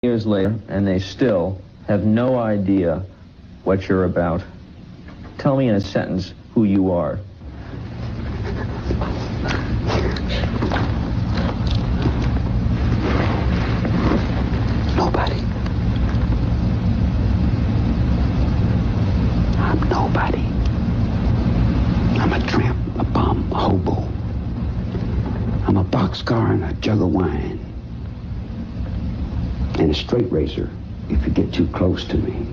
Years later, and they still have no idea what you're about. Tell me in a sentence who you are. Nobody. I'm nobody. I'm a tramp, a bum, a hobo. I'm a boxcar and a jug of wine. And a straight razor if you get too close to me.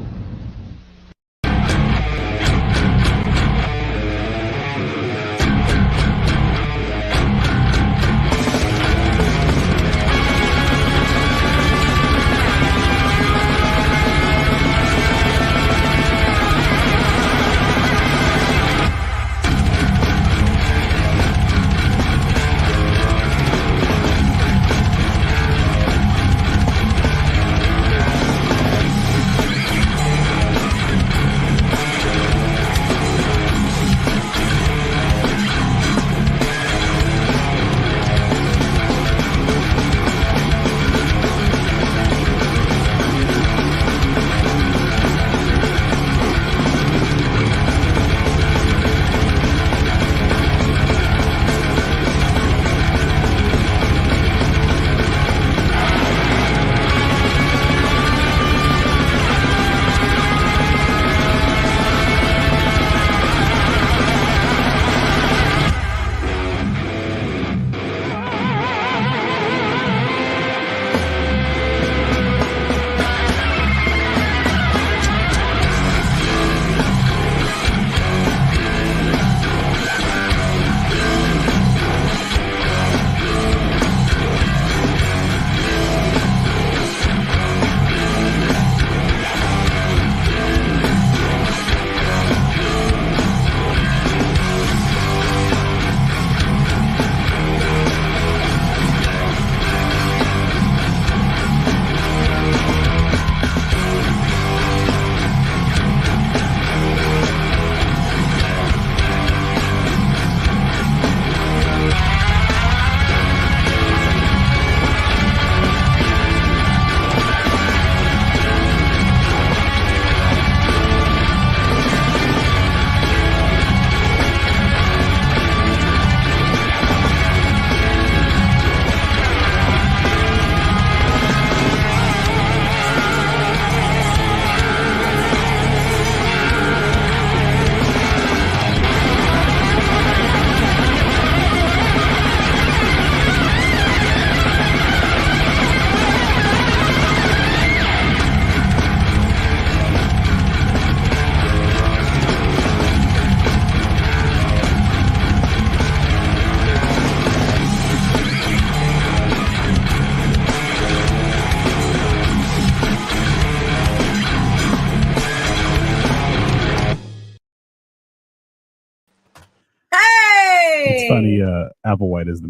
It's funny, Applewhite is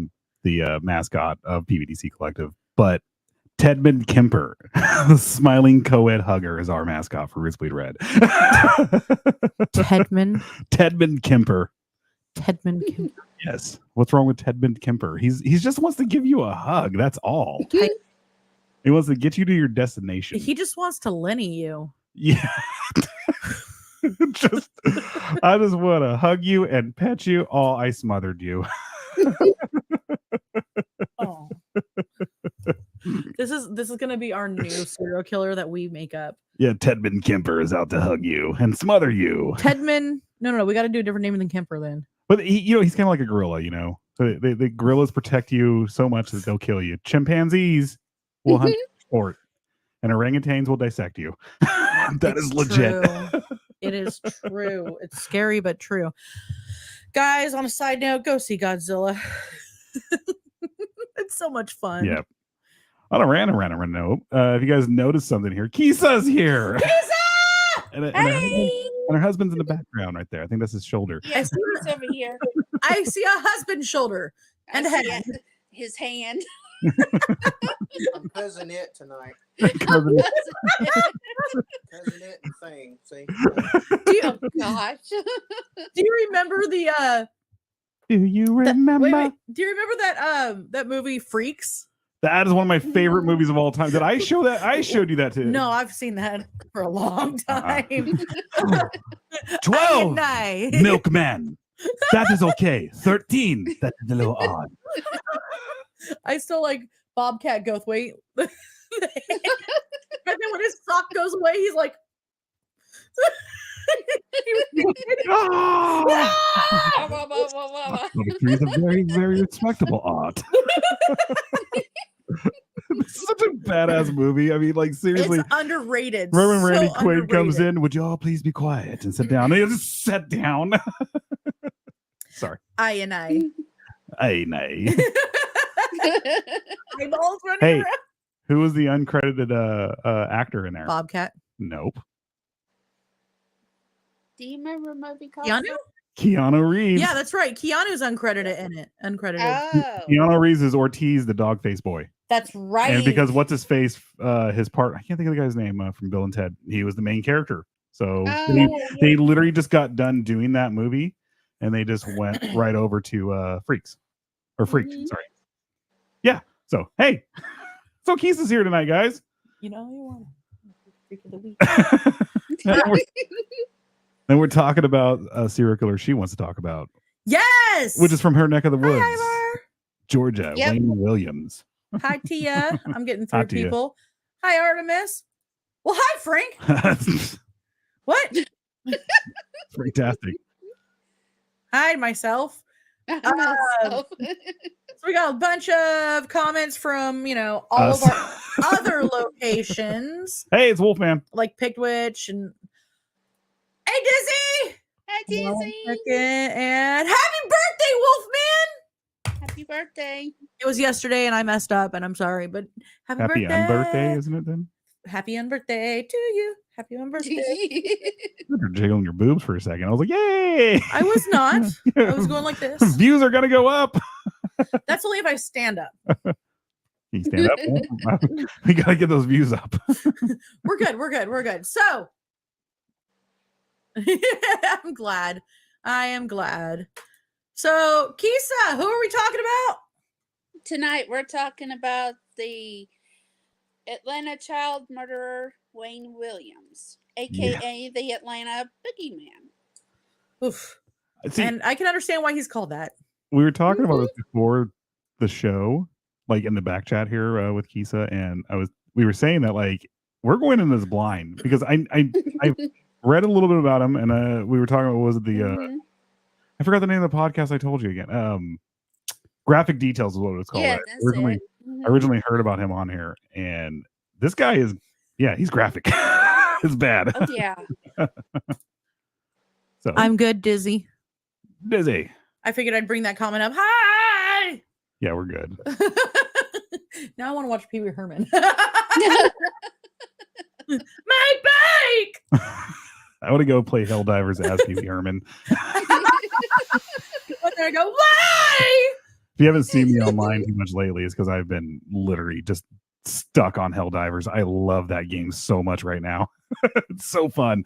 the mascot of PVDC Collective, but Tedman Kemper, the smiling co-ed hugger, is our mascot for Roots Bleed Red. Tedman Kemper. Tedman Kemper. Yes. What's wrong with Tedman Kemper? He's just wants to give you a hug. That's all. He wants to get you to your destination. He just wants to Lenny you. Yeah. I just want to hug you and pet you. Oh, I smothered you. Oh. This is gonna be our new serial killer that we make up. Yeah, Tedman Kemper is out to hug you and smother you. Tedman, no, we got to do a different name than Kemper then. But he's kind of like a gorilla, So the gorillas protect you so much that they'll kill you. Chimpanzees will hunt you for sport, and orangutans will dissect you. That is legit. It is true. It's scary but true. Guys, on a side note, go see Godzilla. It's so much fun. Yeah. On a random note, if you guys noticed something here, Kisa's here. Kisa! And her husband's in the background right there. I think that's his shoulder. Yes, he's over here. I see a husband's shoulder and head. His hand. I'm cousin it tonight. Cousin it and thing. See? Oh gosh. Do you remember the Do you remember? Do you remember that movie Freaks? That is one of my favorite movies of all time. Did I show that? I showed you that too. No, I've seen that for a long time. 12 Night. Milkman. That is okay. 13. That is a little odd. I still like Bobcat Goldthwait. And then when his sock goes away, he's like, Ah! Wah, wah, wah, wah, wah, wah. Number 3 is a very, very respectable art. This is such a badass movie. I mean, like, seriously. it's underrated. Remember when Randy so Quaid comes underrated. in? Would you all please be quiet and sit down? And he just sat down. Sorry. I. Hey, nay. Eyeballs running Hey. around. Who was the uncredited actor in there? Bobcat. Nope. Do you remember a movie called? Keanu? Keanu Reeves. Yeah, that's right. Keanu's uncredited in it. Uncredited. Oh. Keanu Reeves is Ortiz, the dog face boy. That's right. And because what's his face, his part, I can't think of the guy's name from Bill and Ted. He was the main character. So they literally just got done doing that movie and they just went right over to Freaks. Or Freaked, Mhm. sorry. Yeah. So, hey. So Keith is here tonight, guys. you know, you want freak of the week. Then we're talking about a serial killer she wants to talk about, Yes. which is from her neck of the woods, Hi, Ivar. Georgia, Yep. Wayne Williams. Hi, Tia. I'm getting Hi, through Tia. people. Hi, Artemis. Well, hi, Frank. What? Fantastic. Hi, myself. Myself. So we got a bunch of comments from, all of our other locations, Hey, it's Wolfman. like Pickwitch and hey, Dizzy. Hi, One Dizzy. second, and happy birthday, Wolfman. Happy birthday. It was yesterday and I messed up and I'm sorry, but happy Happy birthday. unbirthday, isn't it then? Happy unbirthday to you. Happy unbirthday. You're jiggling your boobs for a second. I was like, yay! I was not. I was going like this. Views are gonna go up. That's only if I stand up. You stand up. We gotta get those views up. We're good. We're good. We're good. So I'm glad. I am glad. So, Kisa, who are we talking about? Tonight we're talking about the Atlanta child murderer Wayne Williams, aka the Atlanta Boogeyman. Oof. See, And I can understand why he's called that. we were talking about this before the show, like in the back chat here with Kisa, and we were saying that like we're going in this blind because I read a little bit about him, and we were talking about, what was it, the Mhm. I forgot the name of the podcast I told you again. Graphic Details is what it was called. Yeah, I that's originally, it. Mhm. I originally heard about him on here, and this guy is, he's graphic. It's bad. Oh yeah. So I'm good, Dizzy. busy. I figured I'd bring that comment up. Hi. Yeah, we're good. Now I want to watch Pee Wee Herman. My bike. I want to go play Helldivers as Pee Wee Herman. And there I go. Why? If you haven't seen me online too much lately, it's because I've been literally just stuck on Helldivers. I love that game so much right now. It's so fun.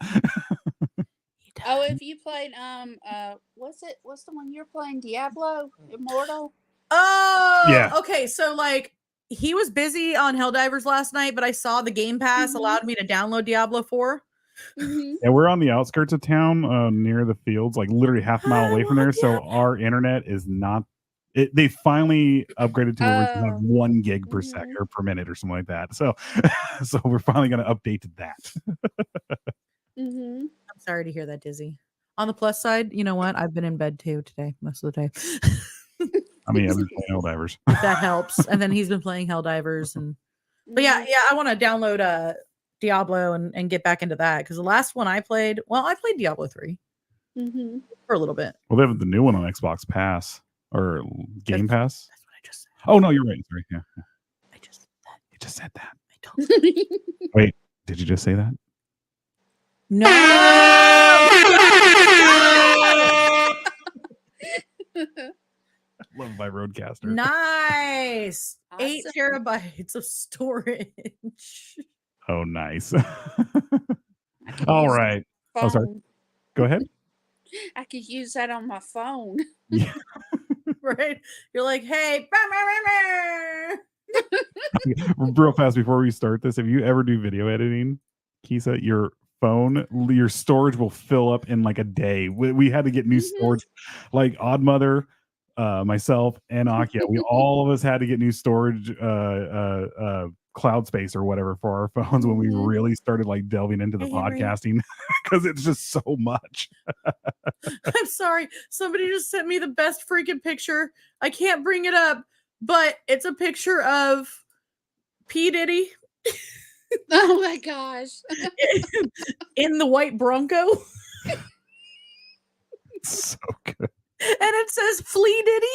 Oh, if you played what's the one you're playing? Diablo Immortal? Oh, Yeah. Okay, so like he was busy on Helldivers last night, but I saw the Game Pass Mhm. allowed me to download Diablo 4. Mhm. Yeah, we're on the outskirts of town, near the fields, like literally half a mile away from there. So our internet is not. They finally upgraded to where we can have Oh. 1 gig per Mhm. second or per minute or something like that. So, so we're finally going to update to that. Mhm. I'm sorry to hear that, Dizzy. On the plus side, you know what? I've been in bed too today, most of the day. I mean, I've been playing Helldivers. If that helps. And then he's been playing Helldivers and but yeah, Mhm. I want to download Diablo and get back into that because the last one I played, I played Diablo 3 Mhm. for a little bit. Well, they have the new one on Xbox Pass or Game Pass. That's what I just said. Oh no, you're right. Sorry. Yeah, I just said that. you just said that. I don't Did you just say that? No. Loved by Roadcaster. Nice. 8 Awesome. terabytes of storage. Oh, nice. I could All use right. my Oh, sorry. phone. Go ahead. I could use that on my phone. Yeah. Right? You're like, hey, Real fast before we start this, if you ever do video editing, Kisa, your storage will fill up in like a day. We had to get new storage, like Odd Mother, myself, and Akia. All of us had to get new storage, cloud space or whatever for our phones when we really started like delving into the podcasting because it's just so much. I'm sorry. Somebody just sent me the best freaking picture. I can't bring it up, but it's a picture of P. Diddy. Oh my gosh. In the white Bronco. So good. And it says Flea Diddy.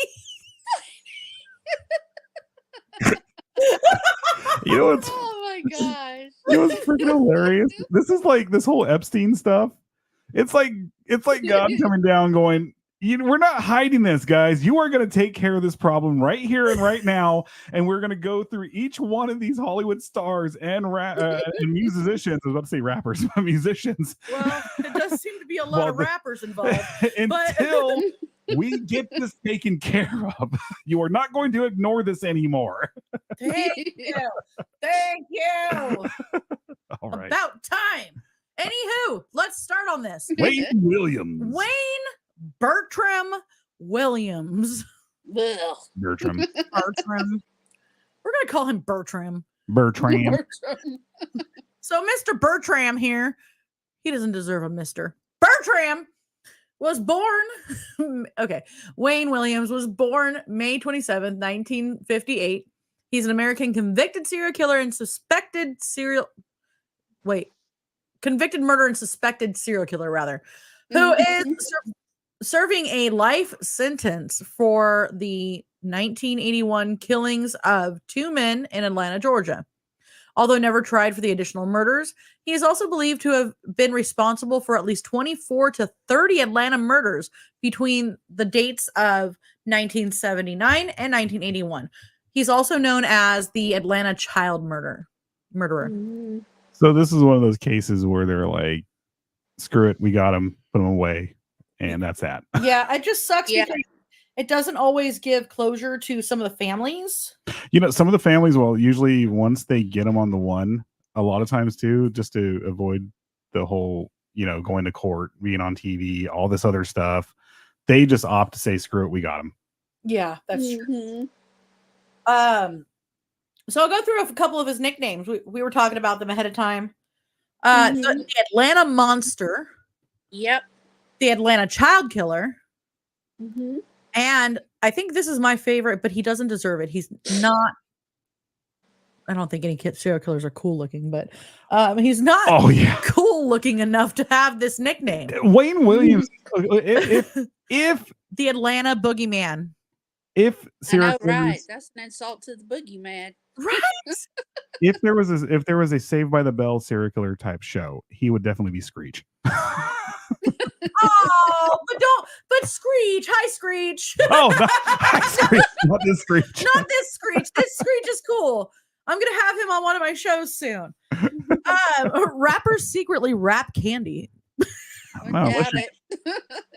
You know what's Oh my gosh. you know what's freaking hilarious? This is like this whole Epstein stuff. It's like God coming down going, we're not hiding this, guys. You are going to take care of this problem right here and right now. And we're going to go through each one of these Hollywood stars and musicians. I was about to say rappers, but musicians. Well, it does seem to be a lot of rappers involved. Until we get this taken care of. You are not going to ignore this anymore. Thank you. Thank you. All right. About time. Anywho, let's start on this. Wayne Williams. Wayne Bertram Williams. Ugh. Bertram. We're going to call him Bertram. Bertram. So Mr. Bertram here, he doesn't deserve a Mr. Bertram was born. Okay. Wayne Williams was born May 27th, 1958. He's an American convicted serial killer and convicted murder and suspected serial killer, rather, who is serving a life sentence for the 1981 killings of 2 men in Atlanta, Georgia. Although never tried for the additional murders, he is also believed to have been responsible for at least 24 to 30 Atlanta murders between the dates of 1979 and 1981. He's also known as the Atlanta child murderer. So this is one of those cases where they're like, screw it, we got him, put him away, and that's that. Yeah, it just sucks because it doesn't always give closure to some of the families. Some of the families, well, usually once they get them on the one, a lot of times too, just to avoid the whole, going to court, being on TV, all this other stuff, they just opt to say, screw it, we got him. Yeah, that's true. So I'll go through a couple of his nicknames. We were talking about them ahead of time. The Atlanta Monster. Yep. The Atlanta Child Killer. Mm-hmm. And I think this is my favorite, but he doesn't deserve it. He's not. I don't think any serial killers are cool looking, but he's not cool looking enough to have this nickname. Wayne Williams. if the Atlanta Boogeyman. If serial right, that's an insult to the boogeyman. Right. if there was a Saved by the Bell serial killer type show, he would definitely be Screech. But Screech, hi Screech. Hi Screech, not this Screech. Not this Screech. This Screech is cool. I'm gonna have him on one of my shows soon. Rappers secretly rap candy. No,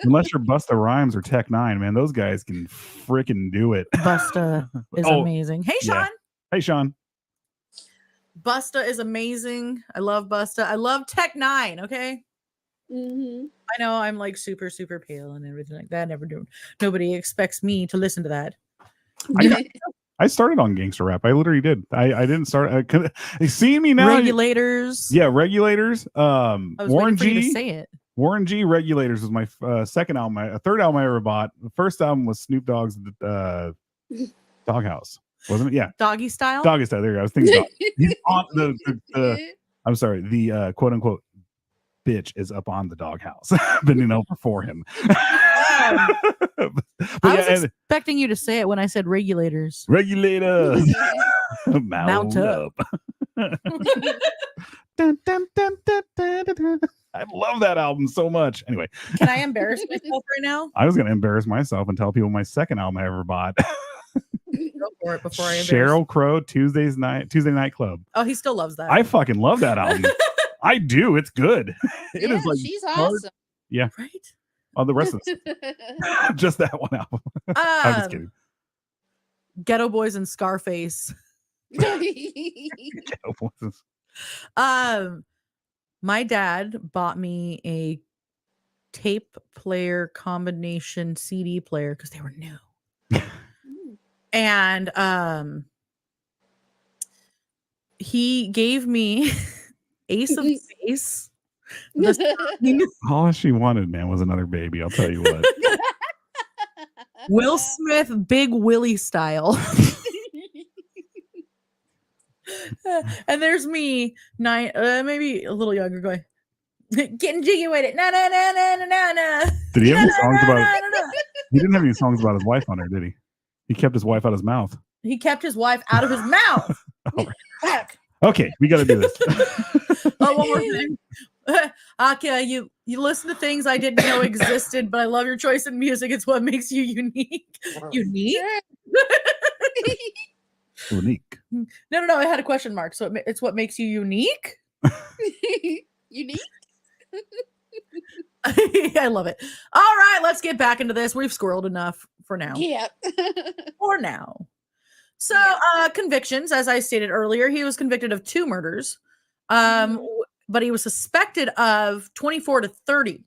unless you're Busta Rhymes or Tech Nine, man, those guys can freaking do it. Busta is amazing. Hey, Sean. Yeah. Hey, Sean. Busta is amazing. I love Busta. I love Tech Nine. Okay. Mm-hmm. I know I'm like super, super pale and everything like that. Nobody expects me to listen to that. I started on gangster rap. I literally did. I didn't start. See me now. Regulators. Yeah, Regulators. I was Warren waiting for you G. to say it. Warren G. Regulators was my second album. Third album I ever bought. The first album was Snoop Dogg's Doghouse, wasn't it? Yeah. Doggy Style. Doggy Style. There you go. I was thinking he's on the I'm sorry. The quote unquote bitch is up on the doghouse, bending over for him. I was expecting you to say it when I said Regulators. Regulators. Mount up. Dun, dun, dun, dun, dun, dun, dun. I love that album so much. Anyway, can I embarrass myself right now? I was going to embarrass myself and tell people my second album I ever bought. Go for it before I embarrass. Sheryl Crow, Tuesday Night Club. Oh, he still loves that. I fucking love that album. I do. It's good. It is like she's awesome. Yeah. Right. Oh, the rest of this. Just that one album. I'm just kidding. Ghetto Boys and Scarface. My dad bought me a tape player combination CD player because they were new. And he gave me Ace of Base. All she wanted, man, was another baby. I'll tell you what. Will Smith, Big Willie style. And there's me, maybe a little younger, going, getting jiggy with it. No, no, no, no, no, no, no. Did he have any songs about? He didn't have any songs about his wife on there, did he? He kept his wife out of his mouth. He kept his wife out of his mouth. Okay, we got to do this. Oh, one more thing. Akia, you listen to things I didn't know existed, but I love your choice in music. It's what makes you unique. Unique? Unique. No. I had a question mark. So it's what makes you unique? Unique? I love it. All right, let's get back into this. We've squirreled enough for now. Yeah. For now. So, convictions, as I stated earlier, he was convicted of 2 murders. But he was suspected of 24 to 30.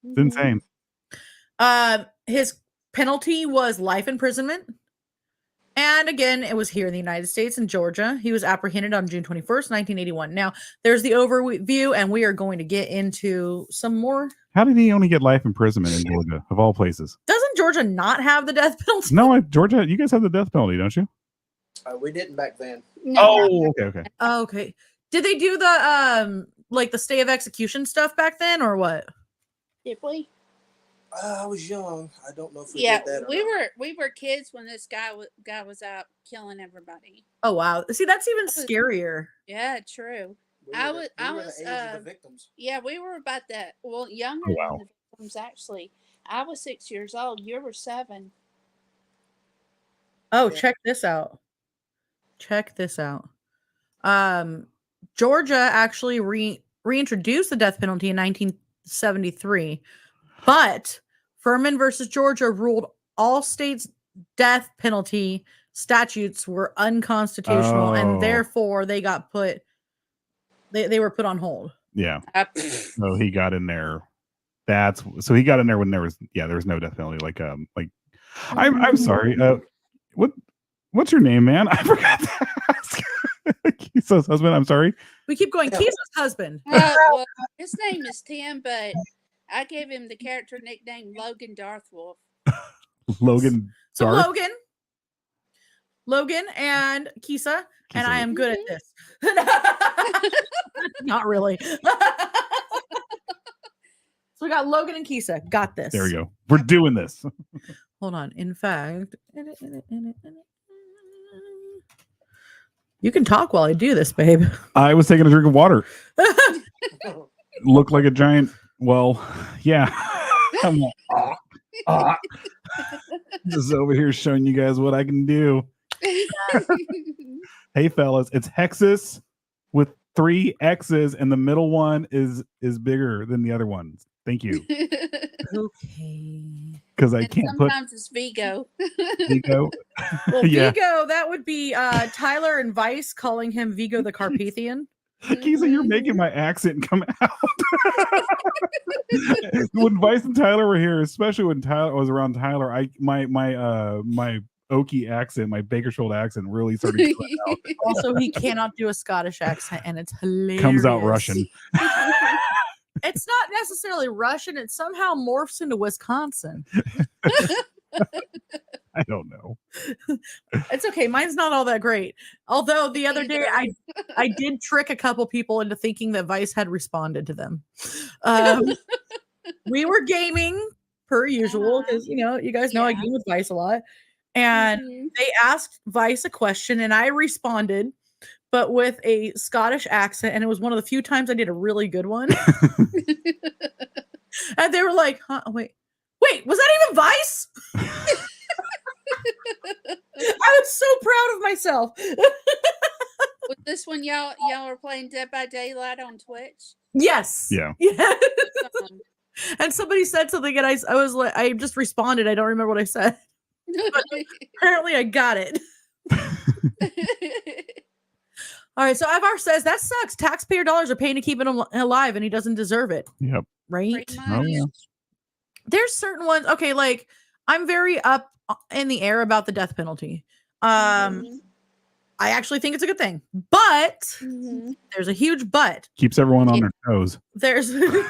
It's insane. His penalty was life imprisonment. And again, it was here in the United States in Georgia. He was apprehended on June 21st, 1981. Now, there's the overview, and we are going to get into some more. How did he only get life imprisonment in Georgia, of all places? Doesn't Georgia not have the death penalty? No, Georgia, you guys have the death penalty, don't you? We didn't back then. No. Oh, okay. Okay. Did they do the like the stay of execution stuff back then, or what? Did we? I was young. I don't know if we Yeah, did that. Or we not. were kids when this guy was out killing everybody. Oh wow. See, that's even scarier. Yeah, true. We I were was- the- I we were was, the age of the victims. Yeah, we were about that. Well, younger Oh, wow. than the victims, actually. I was 6 years old. You were 7. Oh, Yeah. check this out. Check this out. Georgia actually reintroduced the death penalty in 1973, but Furman versus Georgia ruled all states' death penalty statutes were unconstitutional, and Oh. therefore they got put. They were put on hold. Yeah. So he got in there. So he got in there when there was no death penalty. I'm sorry. What's your name, man? I forgot to ask. Kisa's husband. I'm sorry. We keep going. Yeah. Kisa's husband. Well, his name is Tim, but I gave him the character nickname Logan Darthwolf. Logan. So Darth? Logan and Kisa, and I am good at this. Not really. So we got Logan and Kisa. Got this. There we go. We're doing this. Hold on. In fact, you can talk while I do this, babe. I was taking a drink of water. Looked like a giant. Well, yeah. I'm like, just over here showing you guys what I can do. Hey, fellas, it's Hexus with 3 X's, and the middle one is bigger than the other ones. Thank you, Okay. because I And can't put sometimes it's Vigo. Vigo. Well, Yeah. Vigo, that would be Tyler and Vice calling him Vigo the Carpathian. Kisa, you're making my accent come out. When Vice and Tyler were here, especially when Tyler was around Tyler, my Okie accent, my Bakersfield accent, really started to come out. Also, he cannot do a Scottish accent, and it's hilarious. Comes out Russian. It's not necessarily Russian. It somehow morphs into Wisconsin. I don't know. It's okay. Mine's not all that great. Although the other day I did trick a couple people into thinking that Vice had responded to them. We were gaming per usual because you guys know I Yeah. game with Vice a lot. And Mhm. they asked Vice a question and I responded, but with a Scottish accent, and it was one of the few times I did a really good one. And they were like, "Huh? Wait, was that even Vice?" I was so proud of myself. Was this when y'all were playing Dead by Daylight on Twitch? Yes. Yeah. Yeah. Um, And somebody said something, and I was like, I just responded. I don't remember what I said. Apparently, I got it. All right, so Ivar says that sucks. Taxpayer dollars are paying to keep him alive, and he doesn't deserve it. Yep. Right? Pretty Oh, much. yeah. There's certain ones. Okay, like I'm very up in the air about the death penalty. Mhm. I actually think it's a good thing, but Mhm. there's a huge but. Keeps everyone on their toes. There's no,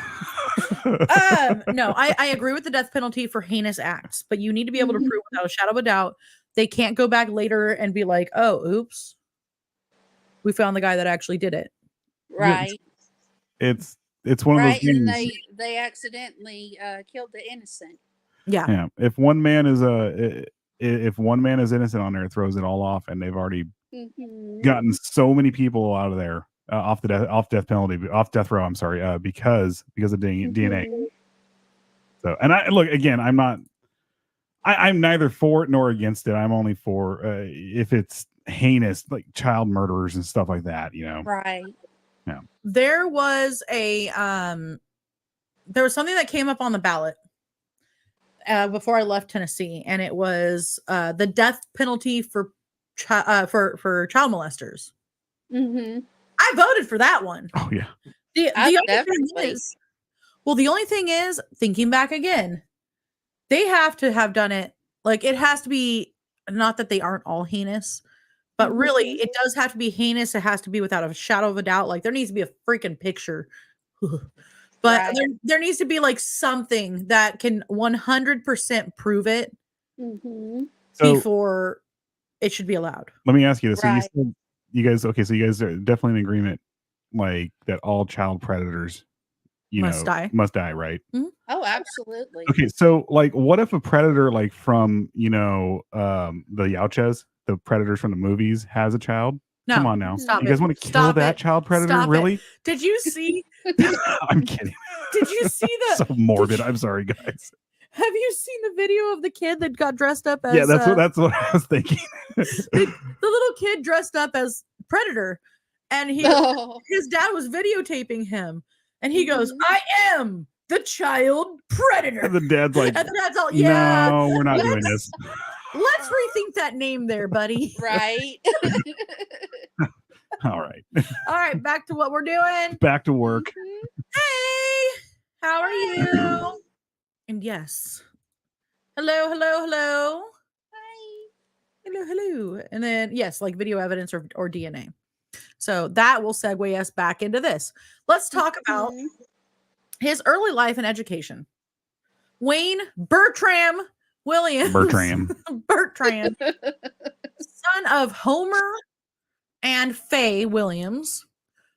I agree with the death penalty for heinous acts, but you need to be able to prove without a shadow of a doubt. They can't go back later and be like, oh, oops, we found the guy that actually did it. Right. It's one of Right. those And things. they accidentally killed the innocent. Yeah. Yeah. If one man is innocent on there, it throws it all off, and they've already Mhm. gotten so many people out of there off death penalty, off death row. I'm sorry, because of DNA. Mhm. So, and I look again. I'm neither for it nor against it. I'm only for if it's heinous, like child murderers and stuff like that. You know. Right. There was something that came up on the ballot before I left Tennessee, and it was the death penalty for child molesters. Mhm. I voted for that one. Oh yeah. The I only thing definitely. is, the only thing is, thinking back again, they have to have done it. Like it has to be, not that they aren't all heinous, but really, Mhm. it does have to be heinous. It has to be without a shadow of a doubt. Like there needs to be a freaking picture. But Right. there needs to be like something that can 100% prove it Mhm. So before it should be allowed. let me ask you this: Right. So you guys are definitely in agreement, like that all child predators, Must die. must die, right? Oh, absolutely. Okay, so like, what if a predator, like from the Yautjas, the predators from the movies, has a child? No, Come on now, stop you guys it. want to kill Stop that it. child predator? Stop it. Really? Did you see? I'm kidding. Did you see the? So morbid. I'm sorry, guys. Have you seen the video of the kid that got dressed up as? Yeah, that's what I was thinking. The little kid dressed up as Predator, and Oh. his dad was videotaping him, and he goes, Mhm. "I am the child predator." And the dad's like, And the dad's all, "Yeah, no, we're not doing this. let's rethink that name there, buddy." Right. All right, All right, back to what we're doing. back to work. Mhm. Hey, how are you? And yes, hello. Hi. Hello. And then, yes, like video evidence or DNA. So that will segue us back into this. Let's talk about Mhm. his early life and education. Wayne Bertram Williams. Bertram. Bertram, son of Homer and Faye Williams,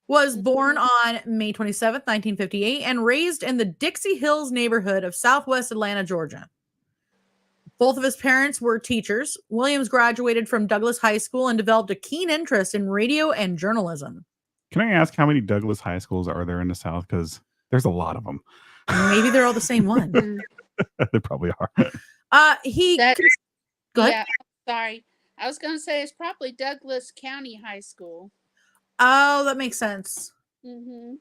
was born on May 27th, 1958, and raised in the Dixie Hills neighborhood of Southwest Atlanta, Georgia. Both of his parents were teachers. Williams graduated from Douglas High School and developed a keen interest in radio and journalism. Can I ask how many Douglas high schools are there in the South? Because there's a lot of them. Maybe they're all the same one. Mm. They probably are. He That- go ahead. Yeah. Sorry. I was going to say it's probably Douglas County High School. Oh, that makes sense. Mm-hmm.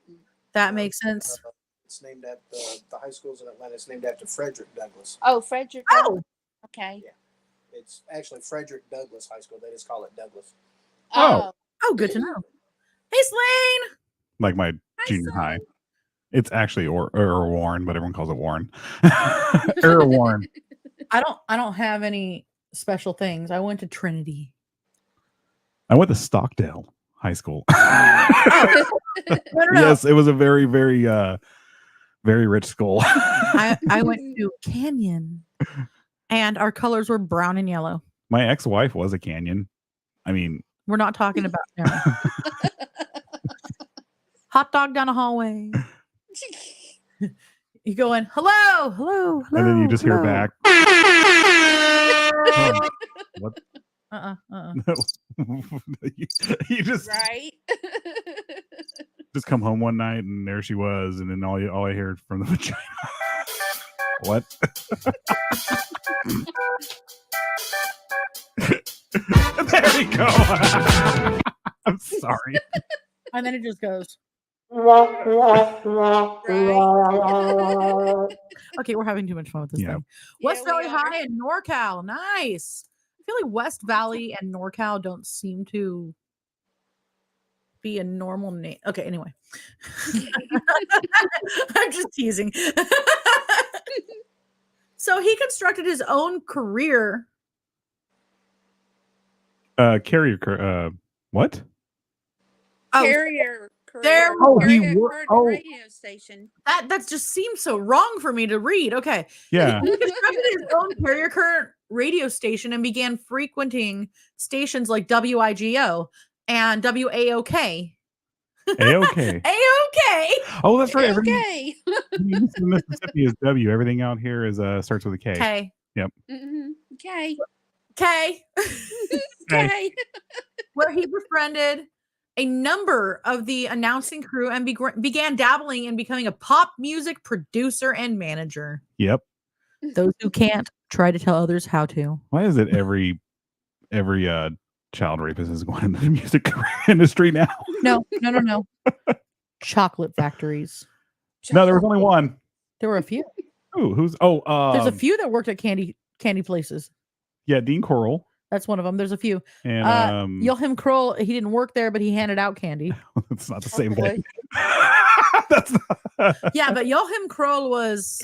That makes sense. It's named after the high schools in Atlanta. It's named after Frederick Douglass. Oh, Frederick. Oh, Okay. It's actually Frederick Douglass High School. They just call it Douglas. Oh. oh, good to know. Hey, Slane. Like my Hi, junior son. high. It's actually or Warren, but everyone calls it Warren. Warren. I don't have any special things. I went to Trinity. I went to Stockdale High School. No. Yes, it was a very, very, very rich school. I went to Canyon, and our colors were brown and yellow. My ex-wife was a Canyon. I mean, We're not talking about hot dog down a hallway. You go in, hello, and then you just hear hello." back. Oh, what? No. you just Right. just come home one night and there she was, and then all I heard from the vagina. What? There we go. I'm sorry. And then it just goes. Right. Okay, we're having too much fun with this Yeah. thing. West Yeah, we Valley are. High in NorCal. Nice. I feel like West Valley and NorCal don't seem to be a normal name. Okay, anyway. I'm just teasing. So he constructed his own career. What? Oh, Carrier. there- Oh, he Carrier wor- heard oh. the radio station. that just seems so wrong for me to read. Okay. Yeah. He constructed his own carrier current radio station and began frequenting stations like WIGO and WAOK. A-OK. AOK. Oh, that's right. Everything Okay. in Mississippi is W. Everything out here is starts with a K. Okay. Okay. Okay. Okay. Where he befriended a number of the announcing crew and began dabbling in becoming a pop music producer and manager. Yep. Those who can't try to tell others how to. Why is it every child rapist is going into the music industry now? No. Chocolate factories. No, there was only one. There were a few. Ooh, who's There's a few that worked at candy places. Yeah, Dean Coral. That's one of them. There's a few. And Joachim Kroll, he didn't work there, but he handed out candy. it's not the same boy. thing. That's not... Yeah, but Joachim Kroll was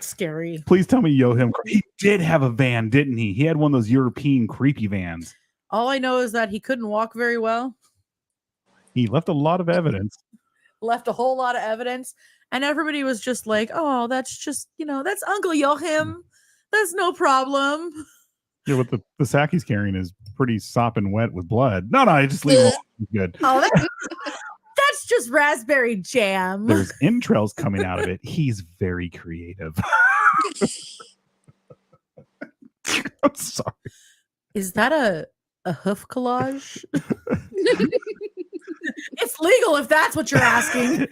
scary. Please tell me Joachim Kroll. He did have a van, didn't he? He had one of those European creepy vans. All I know is that he couldn't walk very well. He left a lot of evidence. Left a whole lot of evidence, and everybody was just like, "Oh, that's just that's Uncle Joachim. That's no problem." Yeah, what the sack he's carrying is pretty sopping wet with blood. No, I just leave it alone. He's good. Oh, that's just raspberry jam. There's entrails coming out of it. He's very creative. I'm sorry. Is that a hoof collage? It's legal if that's what you're asking.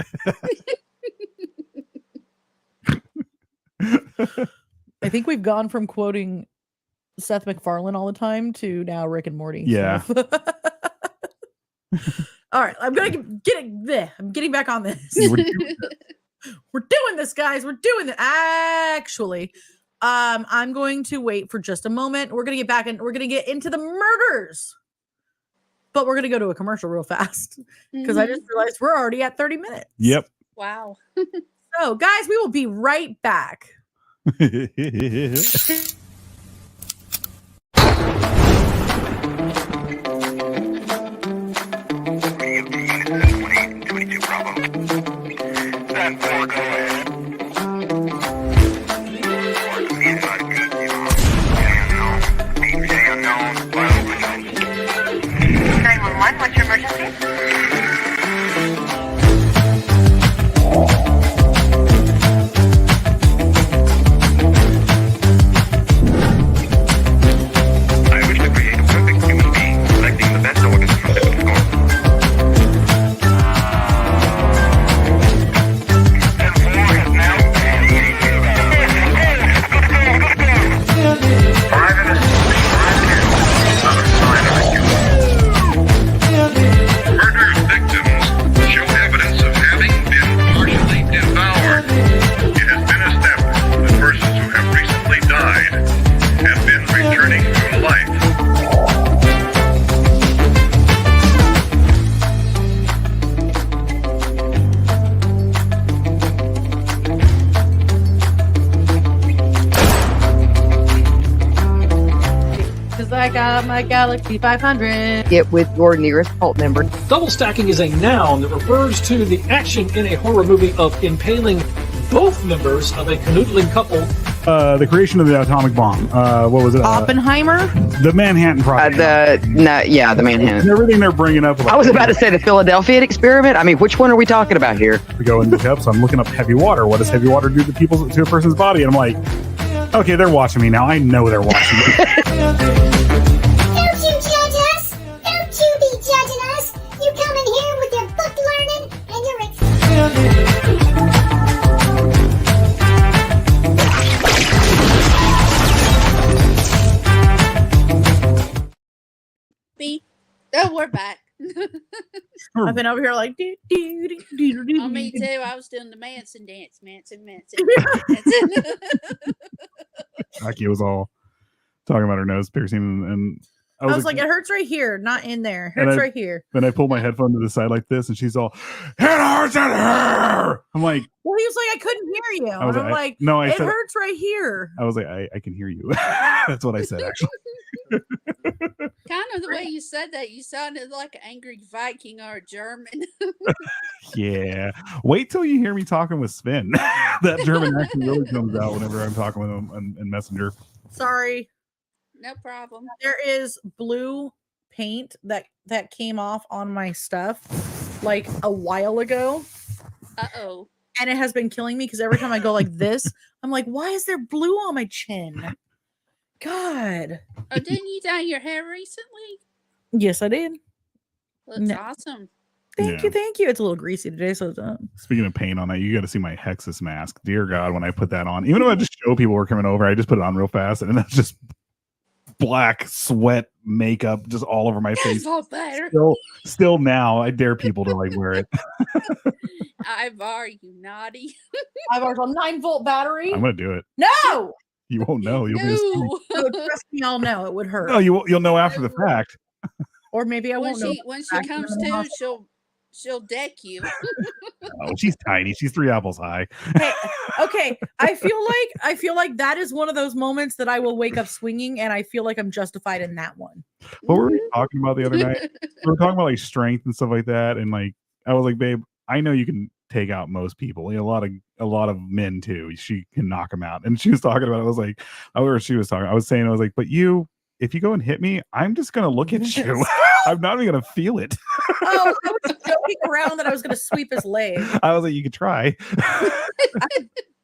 I think we've gone from quoting Seth MacFarlane all the time to now Rick and Morty. Yeah. So. All right, I'm getting back on this. We're doing this, guys. We're doing it. Actually, I'm going to wait for just a moment. We're gonna get back and we're gonna get into the murders, but we're gonna go to a commercial real fast because I just realized we're already at 30 minutes. Yep. Wow. So, guys, we will be right back. What's your emergency? I wish to create a perfect human being, selecting the best organs from different scores. And 4 has now passed. 5 and a 6, 5 sign of a human. Murder victims show evidence of having been partially devoured. It has been established that persons who have recently died have been returning to life. Because I got my Galaxy 500. Get with your nearest cult member. Double stacking is a noun that refers to the action in a horror movie of impaling both members of a canoodling couple. The creation of the atomic bomb. What was it? Oppenheimer? The Manhattan Project. The Manhattan. And everything they're bringing up. I was about to say the Philadelphia experiment. I mean, which one are we talking about here? To go and look up, so I'm looking up heavy water. What does heavy water do to a person's body? And I'm like, okay, they're watching me now. I know they're watching me. Don't you judge us! Don't you be judging us! You come in here with your book learning and your B. Oh, we're back. I've been over here like, Oh, me too. I was doing the Manson dance. Manson. Like it was all talking about her nose piercing, and I was like, it hurts right here, not in there. It And hurts I- right here. then I pull my headphone to the side like this, and she's all, "It hurts in here." I'm like, Well, he was like, I couldn't hear you. I was And I'm like, like, no, I it said, hurts right here. I was like, I can hear you. That's what I said, actually. Kind of the way you said that, you sounded like an angry Viking or a German. Yeah. Wait till you hear me talking with Sven. That German accent really comes out whenever I'm talking with him in Messenger. Sorry. No problem. There is blue paint that came off on my stuff like a while ago. Uh-oh. And it has been killing me because every time I go like this, I'm like, why is there blue on my chin? God. Oh, didn't you dye your hair recently? Yes, I did. Looks No. awesome. Thank you. It's a little greasy today, so it's Speaking of paint on that, you got to see my Hexus mask. Dear God, when I put that on, even if I just show people were coming over, I just put it on real fast, and that's just black sweat, makeup, just all over my face. That's all better. Still now, I dare people to like wear it. Ivar, you naughty. Ivar's on 9-volt battery. I'm gonna do it. No. You won't know. You'll be asleep. No. Trust me, I'll know. It would hurt. No, you'll know after the fact. Or maybe I When won't know. when she comes to, she'll deck you. Oh, she's tiny. She's 3 apples high. Okay. I feel like that is one of those moments that I will wake up swinging, and I feel like I'm justified in that one. What were we talking about the other night? We were talking about like strength and stuff like that, and like I was like, babe, I know you can take out most people. You know, a lot of men too. She can knock them out. And she was talking about it. I was like, I was saying, I was like, but you, if you go and hit me, I'm just gonna look at you. I'm not even gonna feel it. Oh, I was joking around that I was going to sweep his leg. I was like, you could try.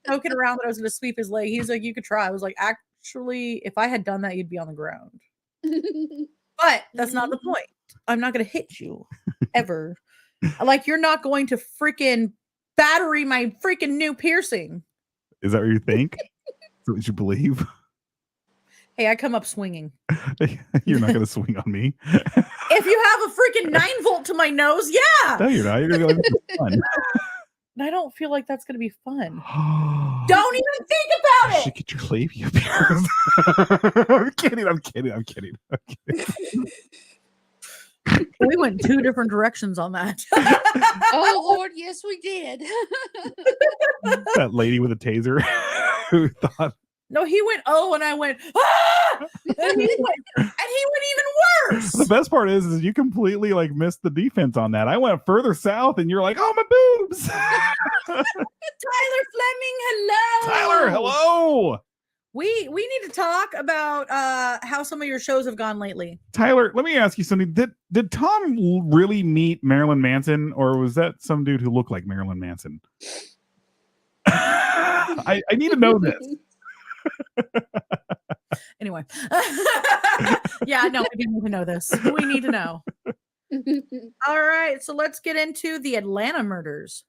Joking around that I was going to sweep his leg. He's like, you could try. I was like, actually, if I had done that, you'd be on the ground. But that's not the point. I'm not going to hit you ever. Like, you're not going to freaking battery my freaking new piercing. Is that what you think? Is that what you believe? Hey, I come up swinging. You're not gonna swing on me. If you have a freaking 9-volt to my nose, yeah. No, you're not. You're gonna be like, this is fun. I don't feel like that's going to be fun. Don't even think about You it. should get your labia pierced. I'm kidding. We went 2 different directions on that. Oh Lord, yes we did. That lady with a taser who thought No, he went, oh, and I went, ah! And he went even worse. the best part is you completely like missed the defense on that. I went further south and you're like, oh, my boobs. Tyler Fleming, hello. Tyler, hello. We need to talk about how some of your shows have gone lately. Tyler, let me ask you something. Did Tom really meet Marilyn Manson, or was that some dude who looked like Marilyn Manson? I need to know this. Anyway. Yeah, no, we do need to know this. We need to know. All right, so let's get into the Atlanta murders.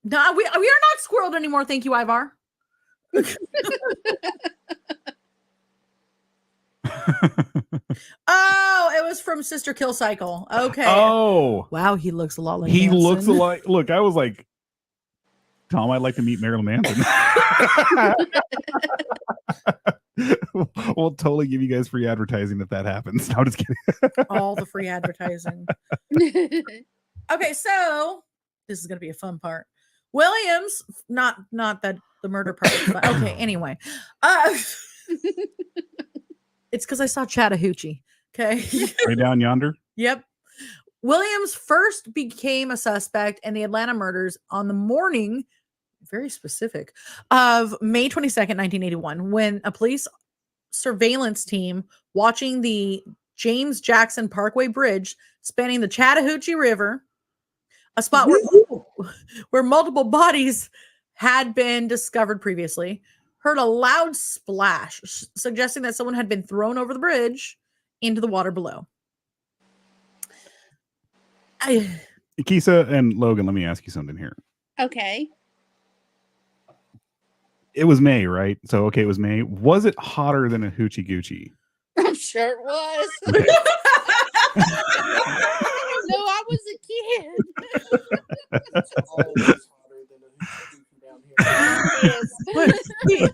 No, we are not squirreled anymore. Thank you, Ivar. Oh, it was from Sister Kill Cycle. Okay. Oh, Wow, he looks a lot like he Manson. looks alike. Look, I was like, Tom, I'd like to meet Marilyn Manson. We'll totally give you guys free advertising if that happens. No, I'm just kidding. All the free advertising. Okay, so this is gonna be a fun part. Williams, not that the murder part. But okay, anyway. It's because I saw Chattahoochee. Okay. Right down yonder. Yep. Williams first became a suspect in the Atlanta murders on the morning, very specific, of May 22nd, 1981, when a police surveillance team watching the James Jackson Parkway Bridge spanning the Chattahoochee River, a spot where multiple bodies had been discovered previously, heard a loud splash, suggesting that someone had been thrown over the bridge into the water below. Kisa and Logan, let me ask you something here. Okay. It was May, right? So, okay, it was May. Was it hotter than a hoochie goochie? I'm sure it was. Okay. No, I was a kid. It's always hotter than a hoochie coochie down here. Yes. he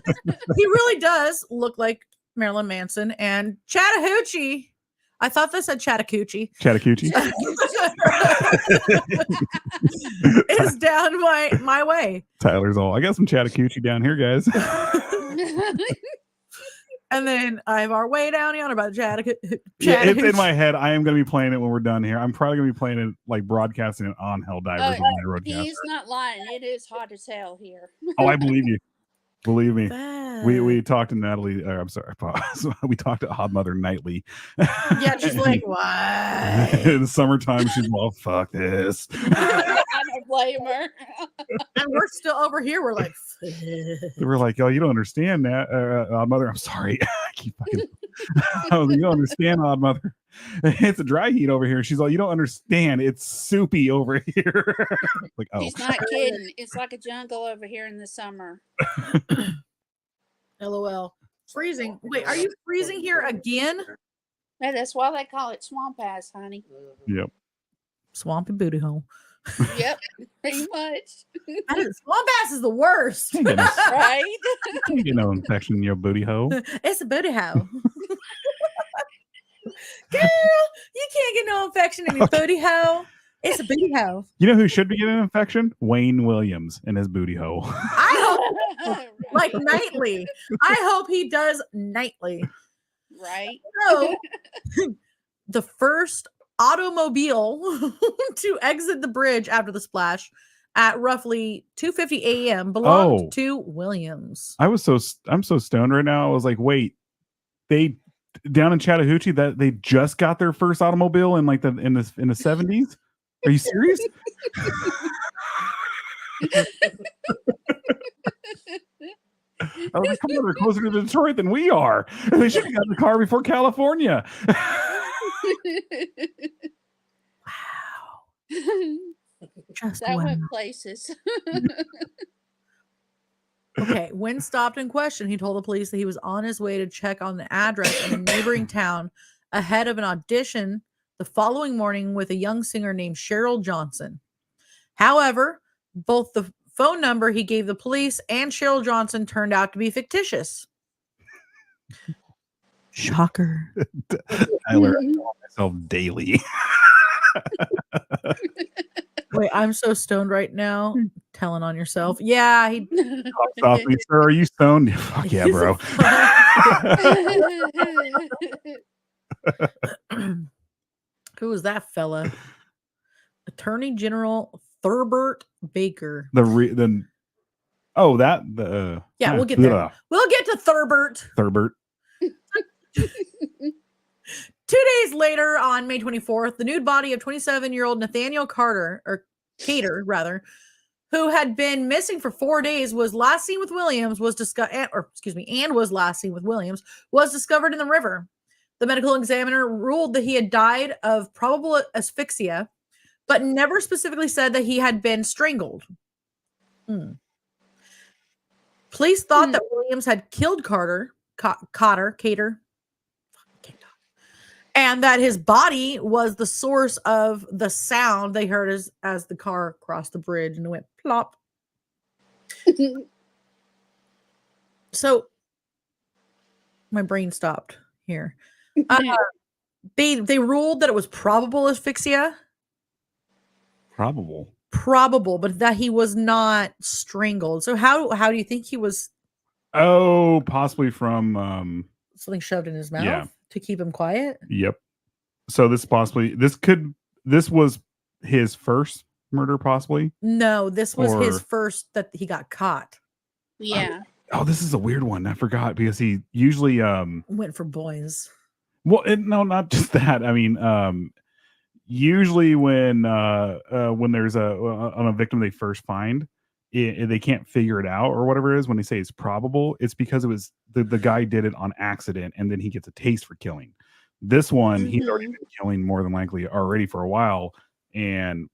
really does look like Marilyn Manson and Chattahoochee. I thought they said Chattahoochee. Chattahoochee. Is down my way. Tyler's all, I got some Chattahoochee down here, guys. And then I have our way down yonder by the Chattahoochee. Yeah, it's in my head. I am going to be playing it when we're done here. I'm probably going to be playing it, like broadcasting it on Helldivers on my roadcaster. He's not lying. It is hot as hell here. Oh, I believe you. Believe me. Bad. We talked to Natalie. I'm sorry. We talked to Hot Mother nightly. Yeah, she's like, why? In the summertime, she's all, fuck this. I don't blame her. And we're still over here. We're like, We're like, oh, you don't understand that, Odd Mother. I'm sorry. I keep fucking. You don't understand, Odd Mother. It's a dry heat over here. She's all, you don't understand. It's soupy over here. Like, oh, He's not kidding. It's like a jungle over here in the summer. LOL. Freezing. Wait, are you freezing here again? Yeah, that's why they call it swamp ass, honey. Yep. Swampy booty hole. Yep, pretty much. Swamp ass is the worst. You can't get no- Right? you can't get no infection in your booty hole. It's a booty hole. Girl, you can't get no infection in your booty hole. It's a booty hole. You know who should be getting an infection? Wayne Williams in his booty hole. I hope, like nightly. I hope he does nightly. Right? So, the first automobile to exit the bridge after the splash at roughly 2:50 a.m. belonged to Williams. I'm so stoned right now. I was like, wait, they down in Chattahoochee that they just got their first automobile in like in the 70s. Are you serious? I was like, come on, they're closer to Detroit than we are. They should have gotten the car before California. Just That wow. went places. Okay, when stopped and questioned, he told the police that he was on his way to check on the address in a neighboring town ahead of an audition the following morning with a young singer named Cheryl Johnson. However, both the phone number he gave the police and Cheryl Johnson turned out to be fictitious. Shocker. Tyler, I call myself daily. Wait, I'm so stoned right now. Telling on yourself. Yeah, he. Stop me, sir. Are you stoned? Fuck yeah, bro. Who was that fella? Attorney General Thurbert Baker. Yeah, we'll get there. We'll get to Thurbert. Thurbert. 2 days later, on May 24th, the nude body of 27-year-old Nathaniel Cater, who had been missing for 4 days, was last seen with Williams, was discovered in the river. The medical examiner ruled that he had died of probable asphyxia, but never specifically said that he had been strangled. Police thought that Williams had killed Cater, and that his body was the source of the sound they heard as the car crossed the bridge and it went plop. So my brain stopped here. They ruled that it was probable asphyxia. Probable, but that he was not strangled. So how do you think he was? Oh, possibly from something shoved in his mouth to keep him quiet. Yep. So this was his first murder, possibly. No, this was his first that he got caught. Yeah. This is a weird one. I forgot because he usually went for boys. Well, no, not just that. I mean, usually when there's on a victim they first find, they can't figure it out or whatever it is. When they say it's probable, it's because it was the guy did it on accident, and then he gets a taste for killing. This one, he's already been killing more than likely already for a while. And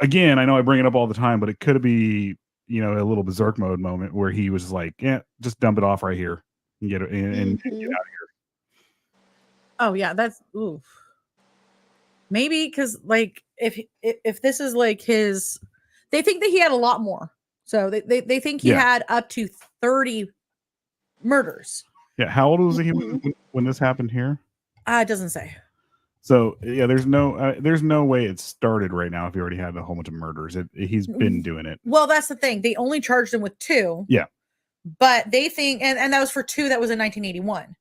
again, I know I bring it up all the time, but it could be, a little berserk mode moment where he was like, yeah, just dump it off right here and get it and get out of here. Oh yeah, that's oof. Maybe because like if this is like his, they think that he had a lot more. So they think he Yeah. had up to 30 murders. Yeah, how old was he when this happened here? It doesn't say. So yeah, there's no way it started right now if he already had a whole bunch of murders. He's been doing it. Well, that's the thing. They only charged him with 2. Yeah. But they think, and that was for 2 that was in 1981.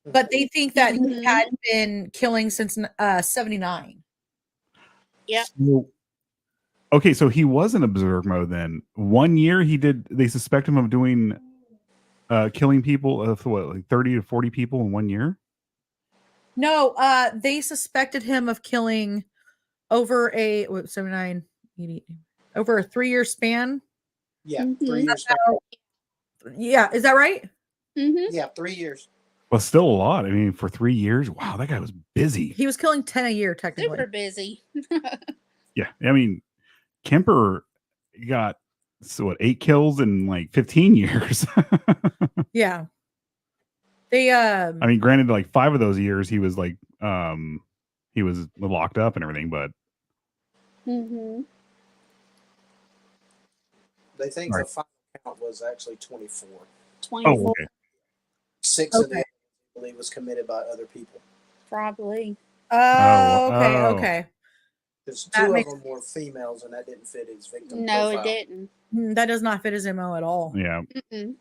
But they think that he had been killing since 79. Yep. So, okay, so he was in observe mode then. 1 year they suspect him of doing killing people of like 30 to 40 people in 1 year? No, they suspected him of killing over 79, 80, over a 3-year span. Yeah, Mhm. 3 years. Yeah, is that right? Yeah, 3 years. Well, still a lot. I mean, for 3 years, wow, that guy was busy. He was killing 10 a year, technically. Super busy. Yeah, I mean, Kemper got 8 kills in like 15 years. Yeah. They I mean, granted, like 5 of those years he was like he was locked up and everything, but They think Right. the final count was actually 24. 24, oh, okay. 6 of Okay. them, I believe, was committed by other people. probably. Oh. Okay. Because 2 That of makes- them were females, and that didn't fit his victim No, profile. it didn't. That does not fit his MO at all. Yeah. Mm-mm.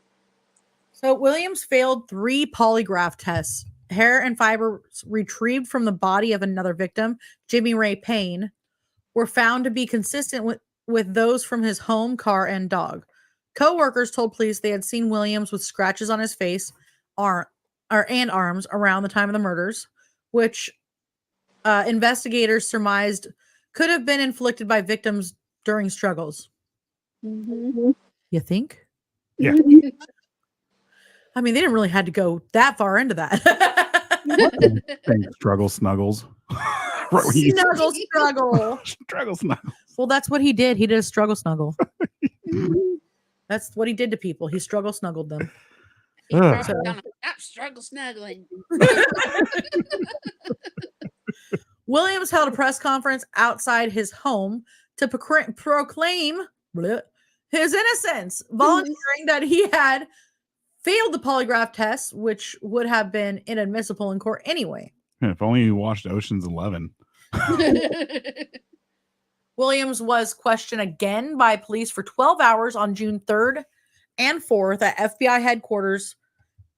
So Williams failed 3 polygraph tests. Hair and fibers retrieved from the body of another victim, Jimmy Ray Payne, were found to be consistent with those from his home, car, and dog. Co-workers told police they had seen Williams with scratches on his face and arms around the time of the murders, which investigators surmised could have been inflicted by victims during struggles. Mhm. You think? Yeah. I mean, they didn't really had to go that far into that. Struggle snuggles. Right when you- Snuggle struggle. Struggle snuggles. Well, that's what he did. He did a struggle snuggle. That's what he did to people. He struggle snuggled them. He Ugh. probably gonna stop struggle snuggling. Williams held a press conference outside his home to proclaim his innocence, volunteering that he had failed the polygraph test, which would have been inadmissible in court anyway. If only you watched Ocean's 11. Williams was questioned again by police for 12 hours on June 3rd and 4th at FBI headquarters